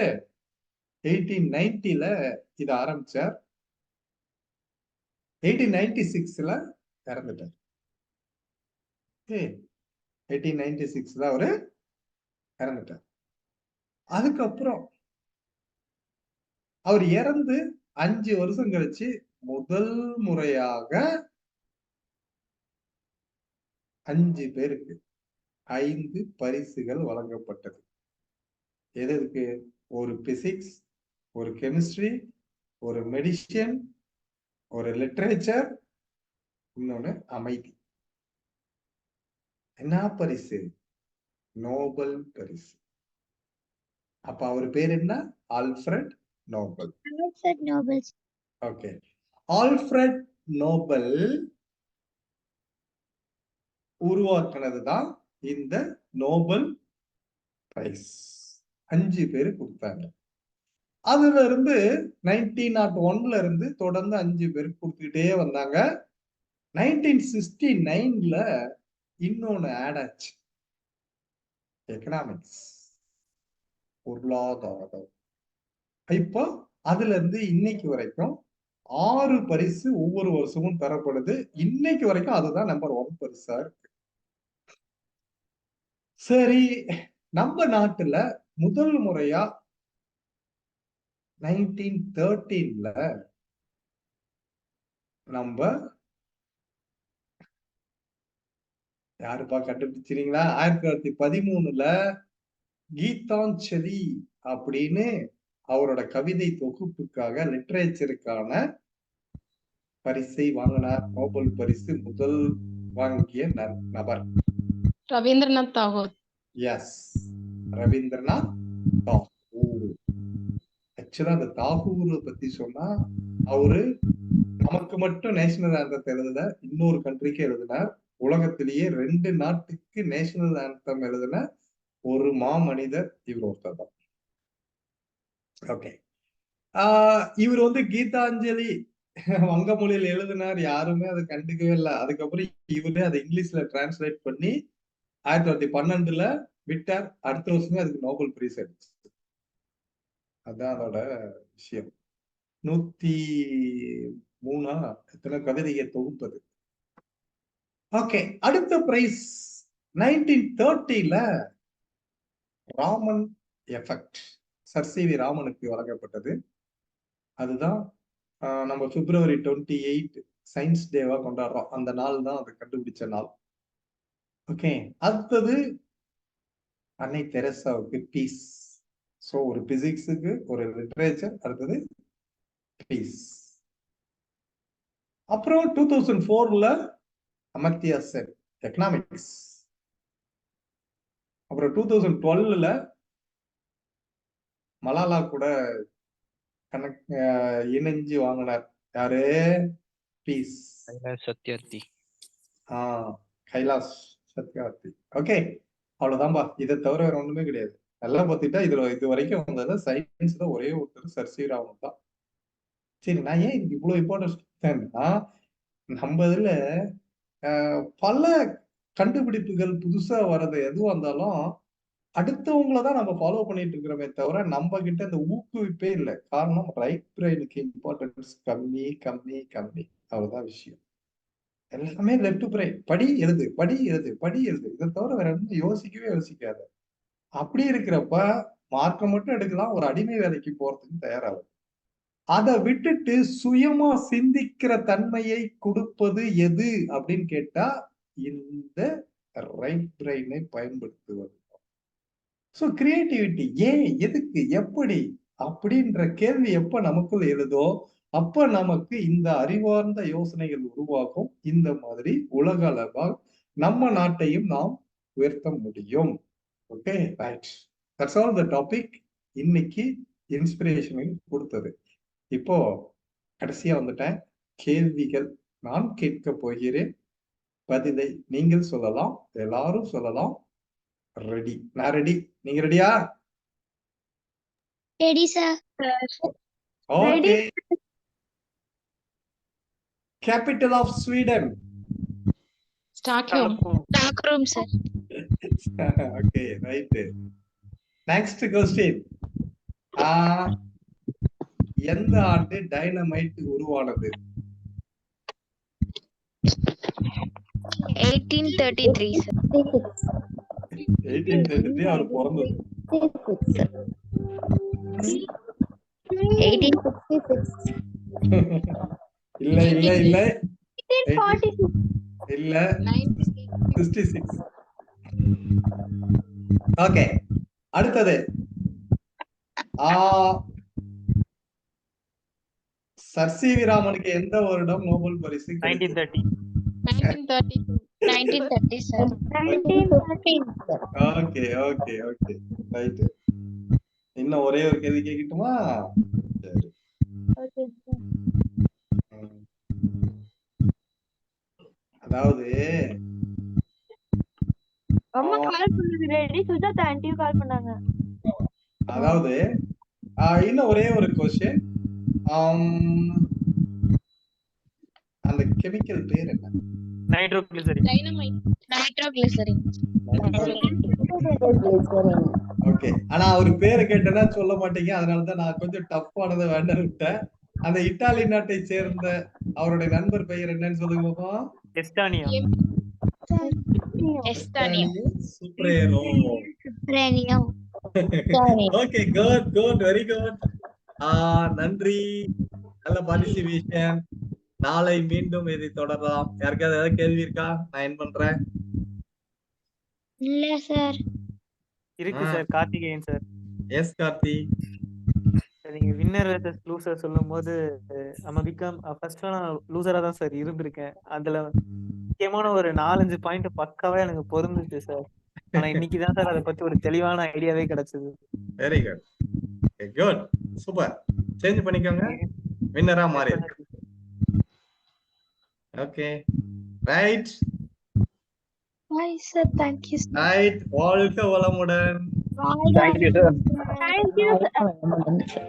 1890ல இத ஆரம்பிச்சார். 1896ல இறந்துட்டார். 1896ல அவரு இறந்துட்டார். அதுக்கப்புறம் அவர் இறந்து 5 வருஷம் கழிச்சு முதல் முறையாக 5 பேருக்கு 5 பரிசுகள் வழங்கப்பட்டது. எதற்கு? ஒரு பிசிக்ஸ், ஒரு கெமிஸ்ட்ரி, ஒரு மெடிசின், ஒரு லிட்ரேச்சர், இன்னொன்னு அமைதி. என்ன பரிசு? நோபல் பரிசு. அப்ப அவர் பேர் என்ன? Alfred Nobel. Okay, Alfred Nobel உருவாக்குனதுதான் இந்த நோபல் பிரைஸ் 5 பேரு கொடுத்தாங்க. அதுல இருந்து 1901ல இருந்து தொடர்ந்து 5 பேருக்கு கொடுத்துக்கிட்டே வந்தாங்க. 1969ல இன்னொன்னு ஆட் ஆச்சு. எக்கனாமிக்ஸ், பொருளாதாரம். இப்போ அதுல இருந்து இன்னைக்கு வரைக்கும் 6 பரிசு ஒவ்வொரு வருஷமும் தரப்படுது. இன்னைக்கு வரைக்கும் அதுதான் நம்பர் 1 பரிசா இருக்கு. சரி, நம்ம நாட்டுல முதல் முறையா 1913ல நம்ம யாருப்பா கண்டுபிடிச்சிருங்களா? 1913ல கீதாஞ்சலி அப்படின்னு அவரோட கவிதை தொகுப்புக்காக லிட்டரேச்சருக்கான பரிசை வாங்கினார். நோபல் பரிசு முதல் வாங்கிய நபர் ரவீந்திரநாத் தாகூர். எஸ், ரவீந்திரநாத் தாகூர். ஆக்சுவலா அந்த தாகூரை பத்தி சொன்னா அவரு நமக்கு மட்டும் நேஷனல் ஆந்தத்தை எழுதுன, இன்னொரு கண்ட்ரிக்கு எழுதினார். உலகத்திலேயே 2 நாட்டுக்கு நேஷனல் ஆந்தம் எழுதின ஒரு மாமனிதர் இவர் ஒருத்தர் தான். ஓகே, இவர் வந்து கீதாஞ்சலி வங்க மொழியில் எழுதினார். யாருமே அதை கண்டுக்கவே இல்லை. அதுக்கப்புறம் இவரே அதை இங்கிலீஷ்ல டிரான்ஸ்லேட் பண்ணி 1912ல விட்டார். அடுத்த வருஷமே அதுக்கு நோபல் பிரைஸ் அடிச்சு. அதான் அதோட விஷயம். 103 எத்தனை கவிதையை தொகுப்பது. ஓகே, அடுத்த பிரைஸ் 1930ல ராமன் எஃபெக்ட் சர் சி.வி. ராமனுக்கு வழங்கப்பட்டது. அதுதான் நம்ம February 28 சயின்ஸ் டேவா கொண்டாடுறோம். அந்த நாள் தான் அதை கண்டுபிடிச்ச நாள். ஓகே, அடுத்தது அன்னை தெரசாவுக்கு பீஸ். ஸோ ஒரு பிசிக்ஸுக்கு ஒரு லிட்டரேச்சர், அடுத்தது பீஸ். அப்புறம் 2004ல அமர்த்தியா சென் எக்கனாமிக்ஸ். அப்புறம் 2012ல மலாலா கூட இணைஞ்சு வாங்கினார். யாரு? பீஸ். சத்யார்த்தி. கைலாஷ் சத்யார்த்தி. ஓகே, அவ்வளவுதான்பா. இதை தவிர வேற ஒண்ணுமே கிடையாது. நல்லா பார்த்துட்டா இதுல இது வரைக்கும் வந்தது சயின்ஸ்ல ஒரே ஒருத்தர் சர் சி ராமன் தான். சரி, நான் ஏன் இதுக்கு இவ்வளவு இம்பார்ட்டன்ஸ் கொடுத்தேன்னா, நம்ம இதுல பல கண்டுபிடிப்புகள் புதுசா வர்றது எதுவும் வந்தாலும் அடுத்தவங்களதான் நம்ம ஃபாலோ பண்ணிட்டு இருக்கிறோமே தவிர நம்ம கிட்ட இந்த ஊக்குவிப்பே இல்லை. காரணம், ரைட் பிரெயினுக்கு இம்பார்ட்டன்ஸ் கம்மி கம்மி கம்மி. அவ்வளவுதான் விஷயம். எல்லாமே லெஃப்ட் பிரெயின், படி எழுது படி எழுது படி எழுது. இதை தவிர வேற எதுவும் யோசிக்காத. அப்படி இருக்கிறப்ப மார்க்க மட்டும் எடுக்கலாம், ஒரு அடிமை வேலைக்கு போறதுக்கு தயாராகும். அதை விட்டுட்டு சுயமா சிந்திக்கிற தன்மையை கொடுப்பது எது அப்படின்னு கேட்டா இந்த ரைட் பிரெயினை பயன்படுத்துவது. ஸோ கிரியேட்டிவிட்டி ஏன், எதுக்கு, எப்படி அப்படின்ற கேள்வி எப்ப நமக்குள் எழுதோ அப்ப நமக்கு இந்த அறிவார்ந்த யோசனைகள் உருவாகும். இந்த மாதிரி உலக அளவால் நம்ம நாட்டையும் நாம் உயர்த்த முடியும். Okay, right. That's all the topic. இன்னைக்கு இன்ஸ்பிரேஷனில் கொடுத்தது. இப்போ கடைசியா வந்துட்டேன். கேள்விகள் நான் கேட்க போகிறேன், பதிலை நீங்கள் சொல்லலாம், எல்லாரும் சொல்லலாம். ரெடி? நான் ரெடி. நீங்க ரெடியா? Ready sir. Okay. Capital of Sweden. Stockholm. Stockholm sir. Okay, right. Next question. எந்த ஆண்டு டைனமைட் உருவானது? 1833 சார். 1833 அவர் பிறந்தது. 1866. இல்ல இல்ல இல்ல 1846. இல்ல 66. ஓகே, அடுத்தது சர் சி.வி. ராமனுக்கு எந்த வருடம் நோபல் பரிசு? 1930. 1932. 1930 sir. 1913. Okay okay okay, right. இன்னும் ஒரே ஒரு கேள்வி கேட்கட்டுமா? சரி. Okay, sir. அதாவது அம்மா கால் பண்ணது ரெடி சுஜாதா ஆண்டியும் கால் பண்ணாங்க. அதாவது இன்னும் ஒரே ஒரு கொஸ்டின். அந்த கெமிக்கல் பேர் என்ன? நைட்ரோகிளிசரின். டைனமைட். நைட்ரோகிளிசரின். ஓகே. ஆனா அவர் பேரை கேட்டேன்னா சொல்ல மாட்டீங்க. அதனாலதான் நான் கொஞ்சம் டஃப்பானதை வேண்டாம் விட்டேன். அந்த இத்தாலி நாட்டை சேர்ந்த அவருடைய நண்பர் பெயர் என்னன்னு சொல்லுங்க பாப்போம். எஸ்டானியா. எஸ்டானியா. சுப்ரேரோ. ரேனியோ. Okay, good good, very good. நன்றி, நல்ல பார்ட்டிசிபேஷன். நாளை மீண்டும் இதை தொடரலாம். யாருக்காவது ஏதாவது கேள்வி இருக்கா? நான் என் பண்றேன். இல்ல சார். இருக்கு sir, Karthikeyan sir. Yes Karthi. நீங்க வின்னர் வெர்சஸ் லூசர் சொல்லும்போது நம்ம பிகம் ஃபர்ஸ்ட் நான் லூசரா தான் சார் இருந்திருக்கேன். அதுல முக்கியமான ஒரு 4-5 பாயிண்ட் பக்காவா எனக்கு பொருந்துச்சு சார். ஆனா இன்னைக்கு தான் சார் அதை பத்தி ஒரு தெளிவான ஐடியாவே கிடைச்சது. Very good, good, super. Change பண்ணிக்கோங்க, வின்னரா மாறி. Okay, right Bye, sir. Thank you, sir. Right. வாழ்க வளமுடன். Thank you sir. Thank you, sir.